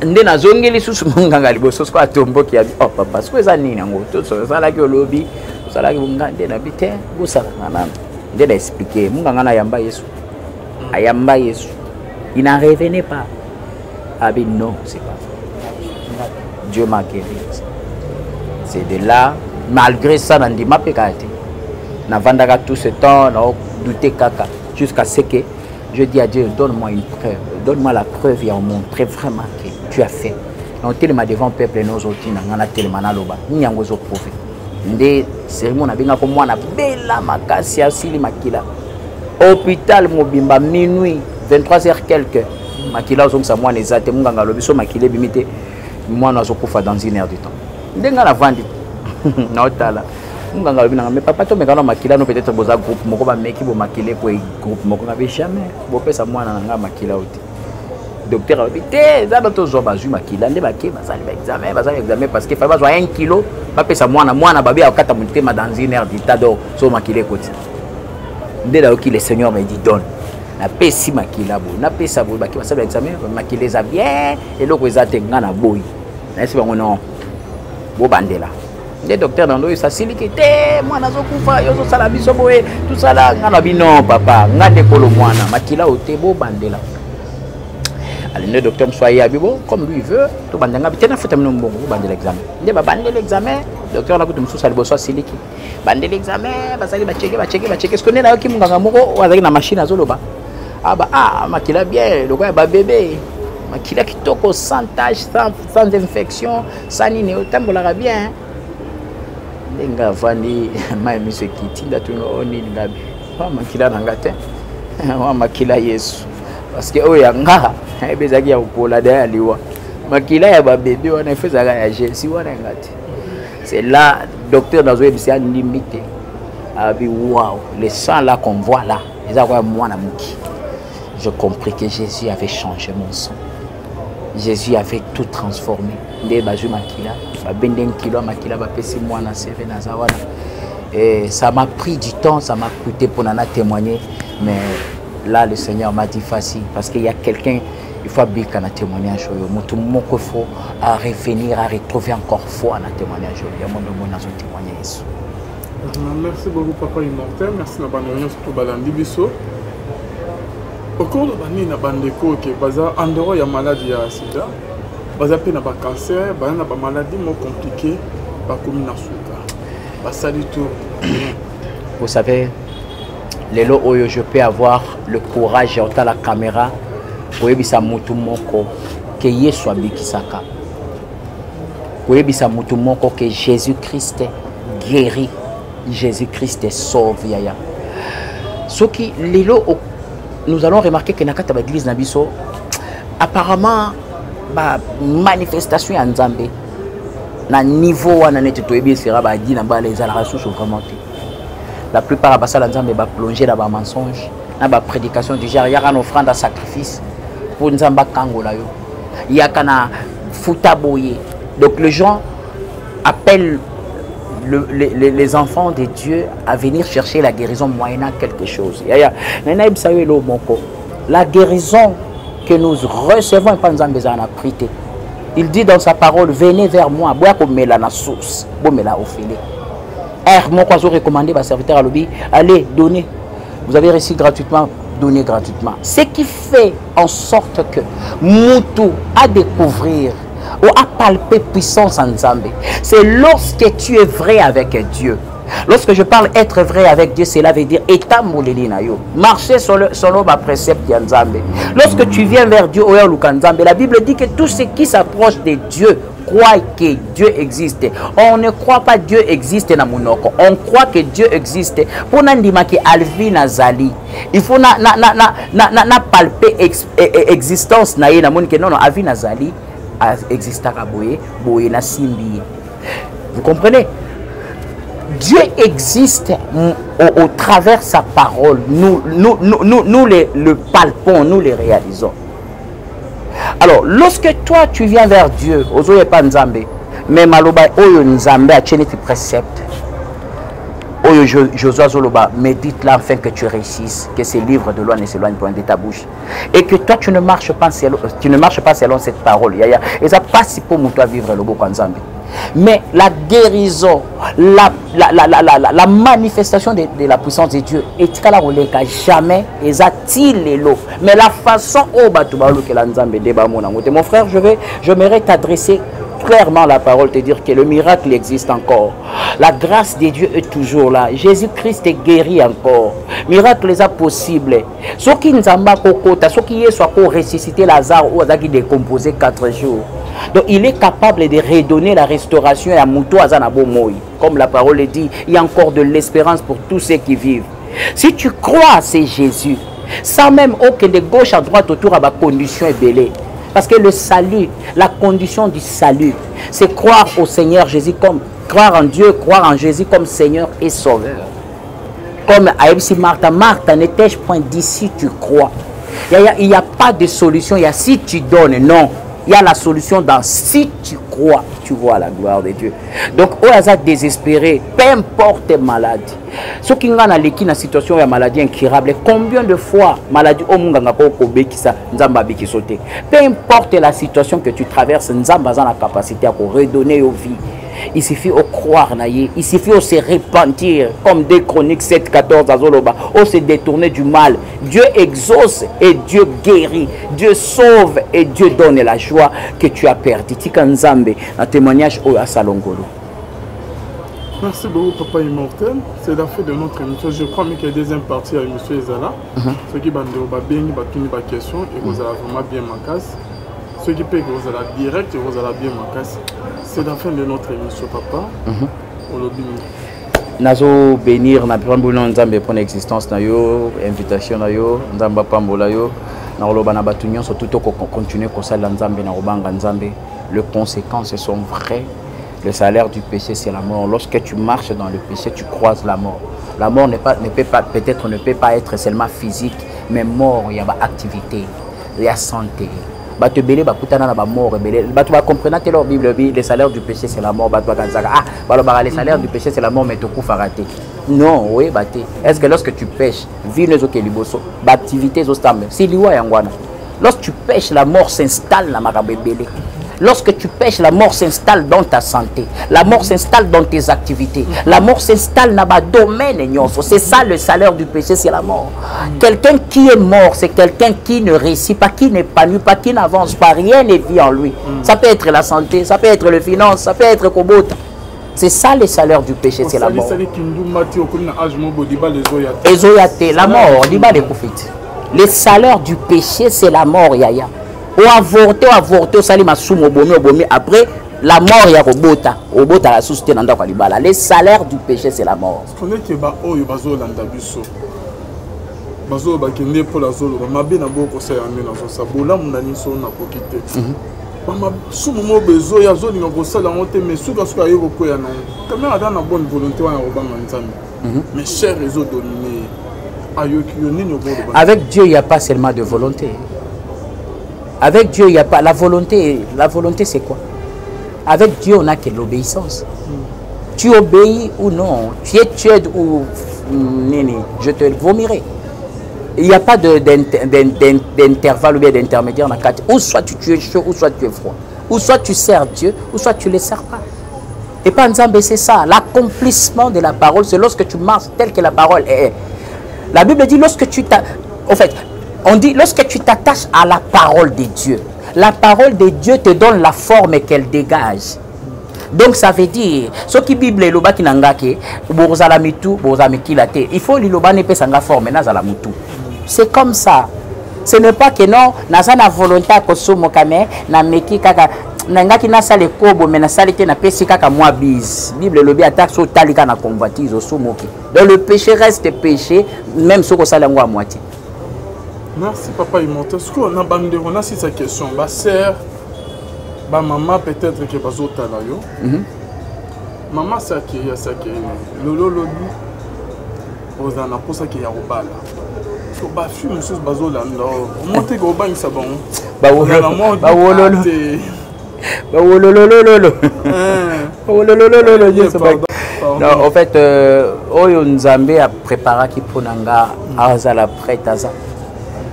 Nde na zongi li susu munganga liboso ko atombo ki abi. Oh papa, ce que ça nini ngo to so sala ki olobi, sala ki munga nde na bite, busa nana. Nde na expliquer munganga na yamba Yesu. Ayamba Yesu. Il n'en revenait pas. Abi non, c'est pas vrai. Dieu m'a guéri. C'est de là, malgré ça, on dit ma pécate. Na vandaka tout ce temps, na douté kaka, jusqu'à ce que je dis à Dieu, donne-moi une preuve, donne-moi la preuve et on montrer vraiment que tu as fait. Donc tellement devant le peuple nos autres, on a tellement na loba, ni angozo prouvé. Ndé cérémonie na binga ko mwana bela makasi asili makila. Hôpital Mobimba minuit 23h quelques. Makila ozong sa mwana ezate munganga lobiso makile bimite mwana azokufa dans une heure du temps. Ndenga na vandi na otala. Munganga lobina mais papa to mekano makila no peut-être boza groupe moko ba meki bo makile ko groupe moko na jamais bo pesa mwana nga makila oti. Docteur a dit za bato zo bazu makila nde bake bazali examen parce que fa bazwa 1 kilo ba pesa mwana babi akata mutema dans une heure du temps donc so makile koti. Dès là que le Seigneur me dit donne. Na pesi makila bo, na pesa bo baki basala examen, makile za bien et loko ezate ngana boy. Na esi bango non. Bo bandela. Les docteurs dans l'eau ça siliki te mwana zokufa yo zo sala biso boye tout ça là ngana bi non papa, ngande kolo mwana makila ote bo bandela. Allez le docteur soyez abibo comme lui veut, to bandanga bi tena fata mbongo bandela examen. Nde ba bandela examen, docteur na kutu mususa liboso siliki. Bande l'examen, basali ba checker. Est-ce qu'on est là qui munganga moko avec na machine azoloba. Makila bien, le gars ba bébé. Makila kitoko sans tache, sans infection, sans nini otambola bien. Ndenga vandi mai mise kitinda tuno oni ngabi. Makila nangate. Makila Yesu. Parce que oya nga ebezaki ya kola da liwa. Makila ya ba bébé wana feza ya Jésus wana ngati. C'est là, docteur dans une limité. Waouh, le sang là qu'on voit là, j'ai compris que Jésus avait changé mon sang. Jésus avait tout transformé. Et ça m'a pris du temps, ça m'a coûté pour en témoigner. Mais là, le Seigneur m'a dit facile. Parce qu'il y a quelqu'un. Il faut bien qu'on a témoignage. Il faut revenir, à retrouver encore foi dans le témoignage. Il y a mon témoignage. Merci beaucoup, Papa Immortel. Merci de nous surtout Balandi Bisso. Au cours de l'année, nous avons dit que en dehors, il y a maladie à sida. Il y a un cancer, il y a des maladies compliquées comme la sucre. basali tour. Vous savez, les lots où je peux avoir le courage à la caméra pour ebisa mutu moko que Yesu abikisaka. Pour ebisa mutu moko que Jésus-Christ guérit, Jésus-Christ sauve yaya. Ce qui les lots nous allons remarquer que nakata l'église nabiso apparemment ba manifestation en Nzambe na niveau wana neti to ebi sera ba di na ba les ala ressources vraiment. La plupart de la Nzambe va plonger dans les mensonges, dans la prédication du genre, il y a une offrande à sacrifice pour Nzamba Kangola. Il y a un foutaboye. Donc les gens appellent les enfants de Dieu à venir chercher la guérison moyennant quelque chose. La guérison que nous recevons par Nzambe en prité. Il dit dans sa parole, venez vers moi, bois comme la source, bois la offrande. Moi, quand je recommandé à serviteur à lobby, allez, donnez. Vous avez reçu gratuitement, donnez gratuitement. Ce qui fait en sorte que Moutou a découvrir ou a palpé puissance en Nzambe, c'est lorsque tu es vrai avec Dieu. Lorsque je parle être vrai avec Dieu, cela veut dire état moulelina yo. Marcher selon ma précepte de Nzambe. Lorsque tu viens vers Dieu, la Bible dit que tout ce qui s'approche de Dieu croit que Dieu existe. On ne croit pas que Dieu existe dans mon oko. On croit que Dieu existe. Pour n'andima que Alvi Nazali, il faut na palper existence na yena mon que non Alvi Nazali existe à boye na simbi. Vous comprenez? Dieu existe au travers sa parole. Nous le palpons, nous le réalisons. Alors, lorsque toi tu viens vers Dieu, ozoye pas Nzambe, mais maloba oyo Nzambe a tenu tes préceptes. Oyo Josué Zoloba, médite là afin que tu réussisses, que ces livres de loi ne s'éloignent point de ta bouche. Et que toi tu ne marches pas selon cette parole. Et ça passe pour toi vivre le beau Nzambe. Mais la guérison, la manifestation de la puissance de Dieu est jamais l'eau. Mais la façon mon frère, j'aimerais t'adresser clairement la parole, te dire que le miracle existe encore. La grâce de Dieu est toujours là. Jésus-Christ est guéri encore. Miracle est possible. Ce qui nous a ce qui est soit pour ressusciter Lazare ou qui décomposé 4 jours. Donc il est capable de redonner la restauration à Moutou Azanabo Moï. Comme la parole dit, il y a encore de l'espérance pour tous ceux qui vivent. Si tu crois, c'est Jésus. Sans même aucun de gauche à droite autour à ma condition est belée. Parce que le salut, la condition du salut, c'est croire au Seigneur Jésus comme, croire en Dieu, croire en Jésus comme Seigneur et Sauveur. Comme Aïbsi Martha, n'étais-je point d'ici tu crois. Il n'y a pas de solution, il y a si tu donnes, non. Il y a la solution dans si tu crois, tu vois la gloire de Dieu. Donc, au hasard désespéré, peu importe maladie. Ce qui est dans la situation de maladie incurable, combien de fois maladie au monde peu importe la situation que tu traverses, nous avons la capacité à redonner aux vies. Il suffit de croire, il suffit de se repentir, comme des Chroniques 7-14 à Zoloba, de se détourner du mal. Dieu exauce et Dieu guérit, Dieu sauve et Dieu donne la joie que tu as perdue. Tika Nzambe, un témoignage au Salongolo. Merci beaucoup, Papa Immortel. C'est la fin de notre émission. Je crois qu'il y a une deuxième partie à M. Ezala. Ceux qui ont des questions et vous allez vraiment bien ma casse. Ceux qui peuvent vous allez direct et vous allez bien ma casse. C'est la fin de notre émission, Papa. Nazo bénir na pambolo Nzambe pour l'existence na yo, invitation na yo, Nzamba pambola yo. Na loba na batunyo surtout ko continuer ko sala Nzambe na robanga Nzambe. Les conséquences sont vraies. Le salaire du péché, c'est la mort. Lorsque tu marches dans le péché, tu croises la mort. La mort peut-être ne peut pas être seulement physique, mais mort, il y a activité, il y a santé. Tu vas comprendre que leur Bible, le salaire du péché, c'est la mort. Le salaire du péché, c'est la mort, mais tu peux rater. Non, oui, est-ce que lorsque tu pêches, activité, c'est lorsque tu pêches, la mort s'installe dans ma bébé. Lorsque tu pêches, la mort s'installe dans ta santé. La mort s'installe dans tes activités. La mort s'installe dans le domaine. C'est ça le salaire du péché, c'est la mort. Quelqu'un qui est mort, c'est quelqu'un qui ne réussit pas, qui n'épanouit pas, qui n'avance pas. Rien ne vit en lui. Ça peut être la santé, ça peut être les finances, ça peut être Kobota. C'est ça le salaire du péché, c'est la mort. La mort, le salaire du péché, c'est la mort, yaya. Ou avorté, après, la mort, ya robota. Robota la société nanda kwa libala. Le salaire du péché, c'est la mort. On est que ba oyo bazo landa biso. Bazo ba kende pour la zolo, ba mabe na boko sa yamé na so sa bola munani so na kokite. Ba ma sumu mo bezo ya zoli na ko sala ngote mais suka suka yego ko ya na. Quand même ada na bonne volonté wana robanga nzambe. Mais cher réseau dominé. Avec Dieu, il n'y a pas seulement de volonté. Avec Dieu, il n'y a pas la volonté. La volonté, c'est quoi? Avec Dieu, on n'a que l'obéissance. Tu obéis ou non. Tu es tiède ou je te vomirai. Il n'y a pas d'intervalle ou bien d'intermédiaire dans la carte. Ou soit tu es chaud, ou soit tu es froid. Ou soit tu sers Dieu, ou soit tu ne le sers pas. Et pas Nzambe, c'est ça. L'accomplissement de la parole, c'est lorsque tu marches tel que la parole est. La Bible dit lorsque tu lorsque tu t'attaches à la parole de Dieu, la parole de Dieu te donne la forme qu'elle dégage. Donc ça veut dire, ce qui Bible est le bas qui n'engage, il faut liloba ne peut s'engager forme c'est comme ça. Ce n'est pas que non, n'a pas volonté à consommer kame, na meki kaka nangaki na sale kobo mais na salite na pesi kaka moi bise. Bible le bi attaque sur talika na convoitise au somoki. Donc le péché reste péché même si on sale à moitié. Merci papa Imonte. Est-ce qu'on a bandé on a si sa question ba sœur ba maman peut-être que bazo tala yo. Maman ça qui lolo lobi ozana pour ça qui ya robala. Ba fi monsieur bazo la no monter go ba isa bon. Ba en fait, Nzambe a préparé qui pour nanga à la prête à ça.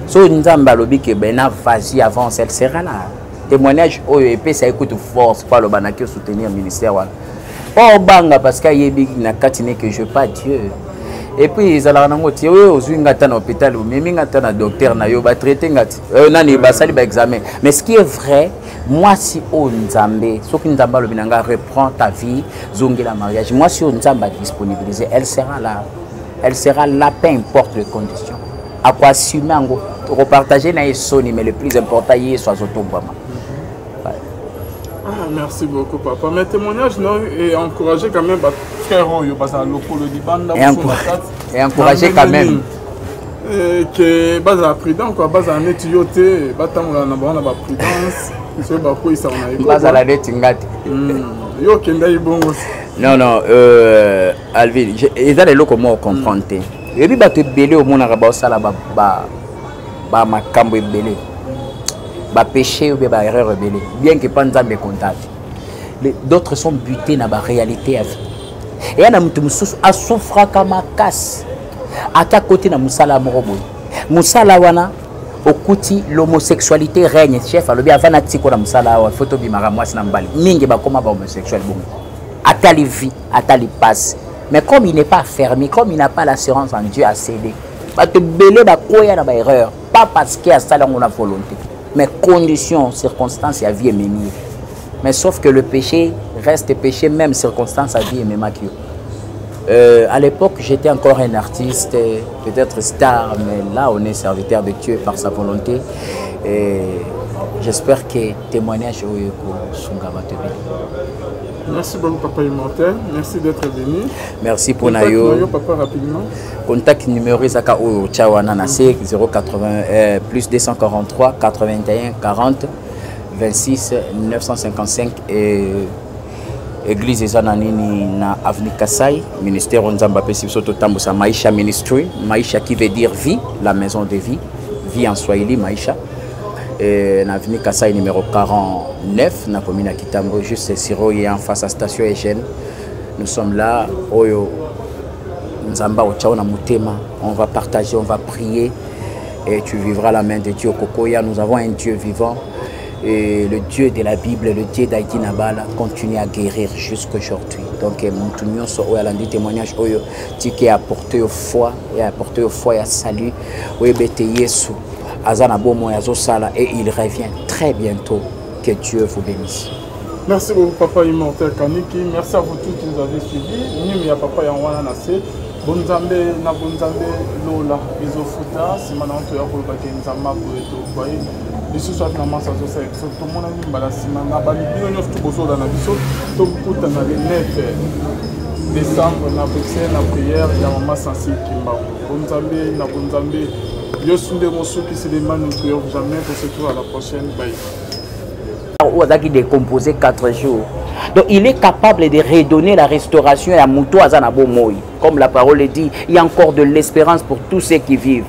So Nzambe lobi que bena vas-y avance, elle sera là. Témoignage épais ça écoute force pas le banaki soutenir le ministère wala. Oh banga parce qu'il y a na katine que je pas Dieu. Et puis ils allaient nango ti aux ngata na hôpital ou même ngata na docteur na yo ba traiter ngati nani ba sali ba examen. Mais ce qui est vrai, moi si on Nzambe, ce qui Nzamba le binanga reprend ta vie, zongi la mariage. Moi si on Nzamba disponibilisé, elle sera là. Elle sera là, peu importe les conditions. À quoi assumer en gros, repartager na soni mais le plus important y est soit autobama. Merci beaucoup papa. Mes témoignages et encourager quand même frère yo basa lokolo di banda et encourager quand même que basa prudent quoi basa netioté batamula na bana ba prudence c'est ba ko isa on a école basa la netingati yo kenda ibongo non Alvin ils allaient le comment comprendre et puis ba te belé au monde ba sala ba makambo belé ba péché ou ba erreur rebelle bien que pas Nzambe comptable d'autres sont butés dans la réalité à vie et ya na mutu mususu a souffra kama casse ata côté na musala morobo musala wana okuti l'homosexualité règne chef alobi avana tiko na musala wa photo bimara mwasi na mbali mingi ba koma ba homosexuel bongo ata les vie ata les passe mais comme il n'est pas fermé comme il n'a pas l'assurance en Dieu à céder ba te belé ba koya na ba erreur pas parce qu'il y a ça dans la volonté mais conditions, circonstances, à vie et même. Mais sauf que le péché reste péché, même circonstances, à vie et même. À l'époque, j'étais encore un artiste, peut-être star, mais là, on est serviteur de Dieu par sa volonté. Et j'espère que témoignage au Merci beaucoup, papa Immortel. Merci d'être venu. Merci pour Nayo. Papa, rapidement. Contact numéro Isaka au Tchawana Nase 080 plus 243 81 40 26 955 et Église Zananini na Avenue Kassai, ministère Nzamba Pesisoto Tambusa Maïcha Ministry, Maïcha qui veut dire vie, la maison de vie, vie en Swahili Maïcha. Na Avenue Kassai numéro 49, na commune à Kitambo, juste Siro et en face à Station Eugène. Nous sommes là, Oyo Nzamba Ochaona Mutema, on va partager, on va prier et tu vivras la main de Dieu Kokoya. Nous avons un Dieu vivant et le Dieu de la Bible, le Dieu d'Haïti Nabala continue à guérir jusqu'aujourd'hui. Donc mon so oyo alandi témoignage oyo tiki apporté au foi et apporté au foi et à salut oyo bete Yesu azana bomo yazo sala et il revient très bientôt. Que Dieu vous bénisse. Merci beaucoup, Papa Immortel Kaniki. Merci à vous tous qui nous avez suivis. Nous, il y a Papa Yanwana Nassé. Bonzambe, na Bonzambe, Lola, Isofuta, Simana, tu as remarqué Nzama, Boeto, Boy. Ici, soit la masse à Zosa, tout le monde a dit, Balassima, Nabali, Bino, tout le monde a dit, tout le monde a dit, 9 décembre, na Bruxelles, na prière, il y a Maman Sansi Kimba. Bonzambe, na Bonzambe, Yosunde Mosso qui se demande, nous prions jamais pour se trouver à la prochaine. Bye. Qui décomposé 4 jours. Donc il est capable de redonner la restauration à Moutou Azanabo Moï. Comme la parole dit, il y a encore de l'espérance pour tous ceux qui vivent.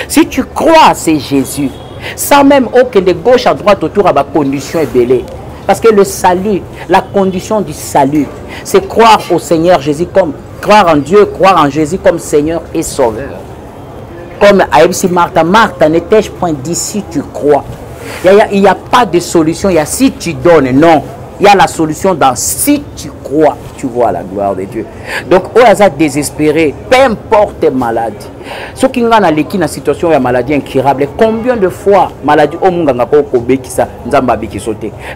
Si tu crois, c'est Jésus. Sans même aucun de gauche à droite autour à ma condition est belle. Parce que le salut, la condition du salut, c'est croire au Seigneur Jésus comme, croire en Dieu, croire en Jésus comme Seigneur et Sauveur. Comme Aïbsi Martha, Martha, n'étais-je point d'ici, tu crois. Il n'y a pas de solution, il y a si tu donnes, non. Il y a la solution dans si tu crois, tu vois la gloire de Dieu. Donc, au hasard désespéré, peu importe maladie. Ceux qui ont une situation de maladie incurable, combien de fois maladie au monde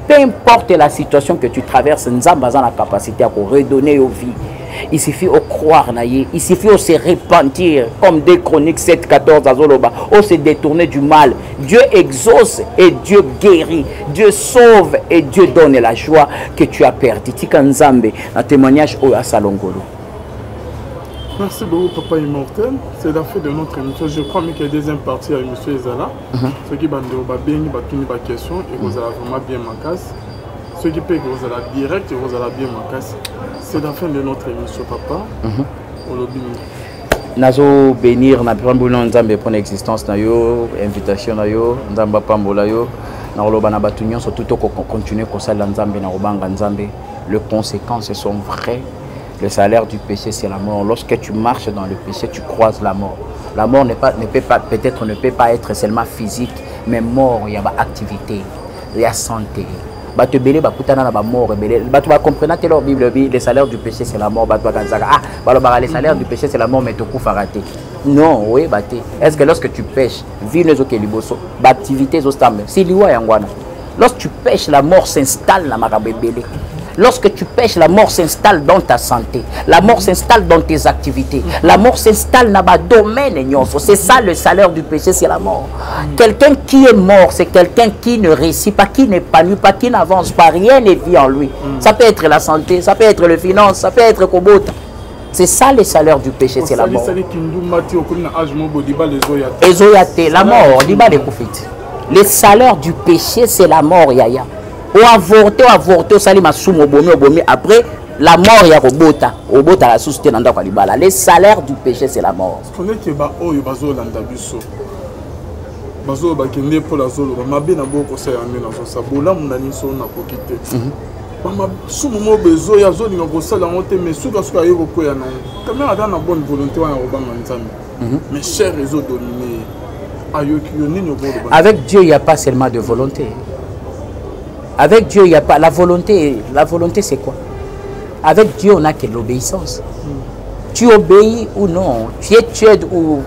peu importe la situation que tu traverses, nous avons la capacité à redonner aux vies. Il suffit de croire, il suffit de se repentir, comme des Chroniques 7-14 à Zoloba, de se détourner du mal. Dieu exauce et Dieu guérit, Dieu sauve et Dieu donne la joie que tu as perdue. Tika Nzambe, un témoignage au Salongolo. Merci beaucoup, Papa Immortel. C'est la fin de notre émission. Je crois qu'il y a une deuxième partie à M. Ezala. Ceux qui ont des questions, et vous allez vraiment bien ma casse. Ceux qui peuvent vous allez direct, et vous allez bien ma casse. C'est la fin de notre émission, Papa. Nazo bénir na pambola nzambe pour l'existence na yo, invitation na yo, nzamba pambola yo, na loba na batunyo surtout ko continuer ko sala nzambe na robanga nzambe. Les conséquences sont vraies. Le salaire du péché c'est la mort. Lorsque tu marches dans le péché, tu croises la mort. La mort peut-être ne peut pas être seulement physique, mais mort, il y a activité, il y a santé. Bato belé bakutana na ba mort belé bato ba comprendre que leur Bible dit le salaire du péché c'est la mort bato kanzaka ah le salaire du péché c'est la mort mais to kufa raté non oui baté est-ce que lorsque tu pêches vino zo ke liboso ba activité zo stambe si liwa yangwana lorsque tu pêches la mort s'installe na makabe belé. Lorsque tu pêches, la mort s'installe dans ta santé. La mort s'installe dans tes activités. La mort s'installe dans ma domaine. C'est ça le salaire du péché, c'est la mort. Quelqu'un qui est mort, c'est quelqu'un qui ne réussit pas, qui n'épanouit pas, qui n'avance pas. Rien ne vit en lui. Ça peut être la santé, ça peut être les finances, ça peut être Kobota. C'est ça le salaire du péché, c'est la mort. La mort, le salaire du péché, c'est la mort, Yaya. Ou avorter, au salim après la mort, il y a Robota. Robota la société dans le les salaires du péché, c'est la mort. Je connais que Oyo Bazo Landabuso. Bazo Bakende pour la Zolo, Mabé Nabo Kosa Yamé dans son sabola, mon ami son n'a pas quitté. Sous mon mot besoin, il y a zone dans Kosa la montée, mais sous Kaska Yoko Koyana. Quand même, à la bonne volonté, on a Robin Manzami. Mais cher réseau donné. Avec Dieu, il n'y a pas seulement de volonté. Avec Dieu, il n'y a pas la volonté. La volonté, c'est quoi? Avec Dieu, on n'a que l'obéissance. Tu obéis ou non? Tu es tiède ou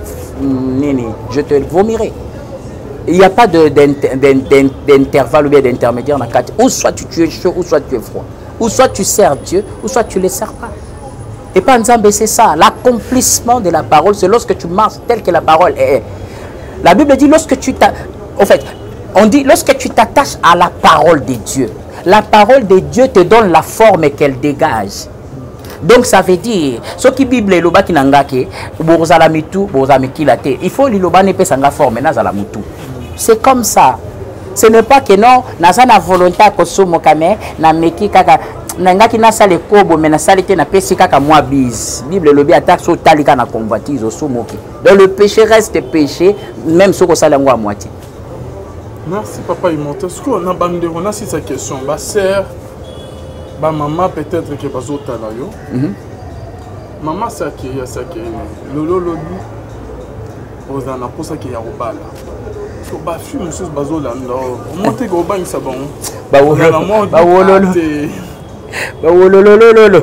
je te vomirai. Il n'y a pas d'intervalle ou bien d'intermédiaire dans la carte. Ou soit tu es chaud, ou soit tu es froid. Ou soit tu sers Dieu, ou soit tu ne le sers pas. Et pas Nzambe, c'est ça. L'accomplissement de la parole, c'est lorsque tu marches tel que la parole est. La Bible dit lorsque tu en fait, on dit lorsque tu t'attaches à la parole de Dieu, la parole de Dieu te donne la forme qu'elle dégage. Donc ça veut dire, ce qui Bible est loba qui n'engake, il faut liloba ne peut s'engager forme na mutu. C'est comme ça. Ce n'est pas que non, na sa na volonté à kosomo kame na meki kaka nangaki na sale kobo mais na salite na pesi kaka moi bise. Bible lobi attaque so talika na convoitise au somoki. Donc le péché reste péché même si on salango à moitié. Merci Papa Immortel. Est-ce qu'on a bandé on a cette question ba sœur ba maman peut-être que bazota la yo. Maman ça qui lolo lobi ozana pour ça qui ya robala. So ba fi monsieur bazola ndo monte go bang ça bon. Ba wololo. Ba wololo.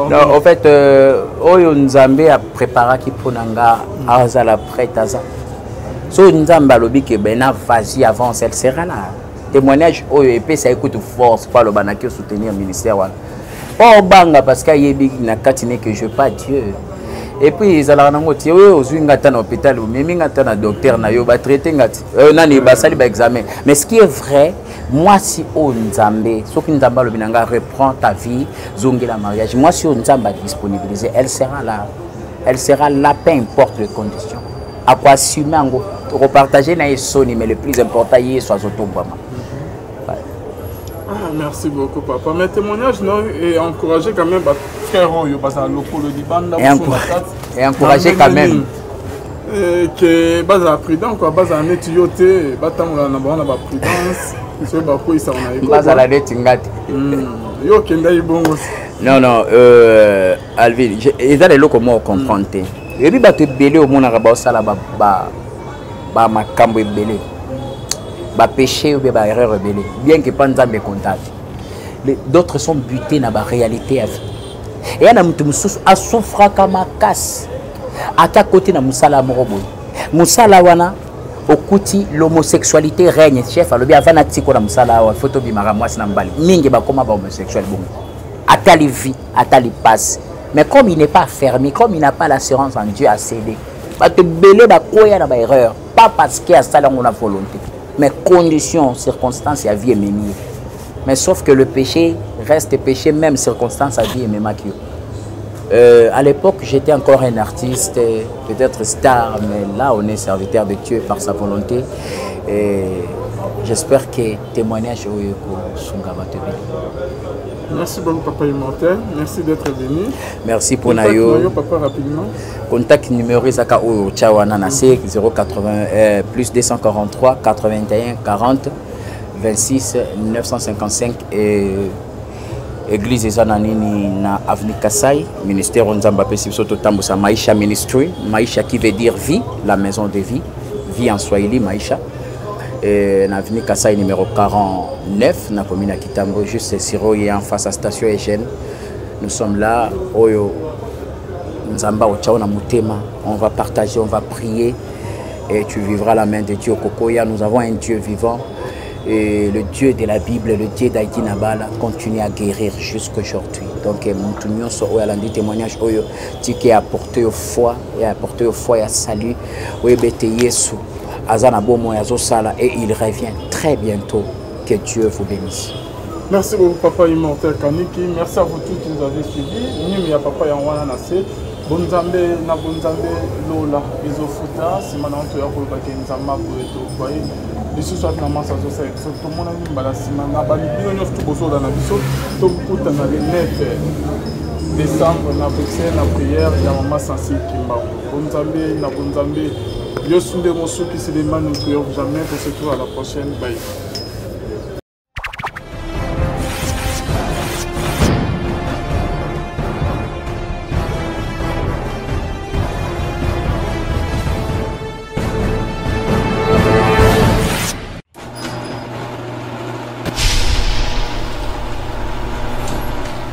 Non, en fait, Oyo Nzambe a préparé qui pour nanga azala prête à ça. So Nzamba lobi que bena vas-y avance, elle sera là. témoignage et puis ça écoute force pas le banaki soutenir ministère wana oh banga parce qu'il y a na katine que je pas Dieu et puis ils allaient nango ti oui ozwi ngata na hôpital mimi ngata na docteur na yo ba traiter ngati nani ba sali ba examen mais ce qui est vrai moi si o nzambe soki nzamba lo binanga reprend ta vie zongela mariage moi si o nzamba disponibiliser elle sera là peu importe les conditions à quoi assumer ngo repartager na soni mais le plus important y soit autombama. Ah, merci beaucoup papa. Mes témoignages non et encourager quand même frère Oyo parce que le Libanda et encourager quand même que basa prudent quoi basa netioté batangola na bana ba prudence c'est ba ko isa on a basa la netingati yo kenda ibongo non Alvin ils allaient le comment comprendre et puis ba te belé au mona ba sala ba makambo ebelé ba péché ou ba erreur rebelle bien que pas nzambe contact d'autres sont butés na ba réalité à vie et yana mutu mususu asofra kama casse ata côté na musala morobo musala wana okuti l'homosexualité règne chef alobi avana tiko na musala wa photo bimara mwasi na mbali mingi ba koma ba homosexuel bon ata li vie ata li passe mais comme il n'est pas fermé comme il n'a pas l'assurance en Dieu à céder ba te belé ba koya na ba erreur pas parce qu'il y a ça dans la volonté mais conditions, circonstances, à vie et mémie. Mais sauf que le péché reste péché, même circonstances, à vie et mémie. À l'époque, j'étais encore un artiste, peut-être star, mais là, on est serviteur de Dieu par sa volonté. Et j'espère que témoignage au Merci beaucoup, papa immortel. Merci d'être venu. Merci pour Nayo. Papa, rapidement. Contact numéro Isaka ou Tchawana Nase 080 plus 243 81 40 26 955 et Église Zananini na Avenue Kassai, ministère Onzamba Pesisoto Tambosa Maïcha Ministry, Maïcha qui veut dire vie, la maison de vie, vie en Swahili Maïcha. Et na Avenue Kassai numéro 49, na commune à Kitambo, juste Siro et en face à Station Eugène. Nous sommes là, Oyo Nzamba Ochaona Mutema, on va partager, on va prier et tu vivras la main de Dieu Kokoya. Nous avons un Dieu vivant et le Dieu de la Bible, le Dieu d'Aïti Nabala continue à guérir jusqu'aujourd'hui. Donc Moutounion so oya landi témoignage Oyo qui a apporté au foi et apporté au foi et à salut Oyo bete Yesu Azana Bomo Yazo Sala et il revient très bientôt. Que Dieu vous bénisse. Merci beaucoup papa immortel Kaniki. Merci à vous tous qui nous avez suivis. Nous ya papa Yanwana Nase. Bonzambe na bonzambe lola izofuta simana onto ya koloba ke nzamba boeto kwaye biso soit na masa zo sa so to mona ni mbala simana ba libino nyof to boso na biso to kuta na le 9 décembre na prière na prière ya mama sensi kimba bonzambe na bonzambe yo sunde mosuki c'est des mains nous prions jamais pour se trouver à la prochaine bye.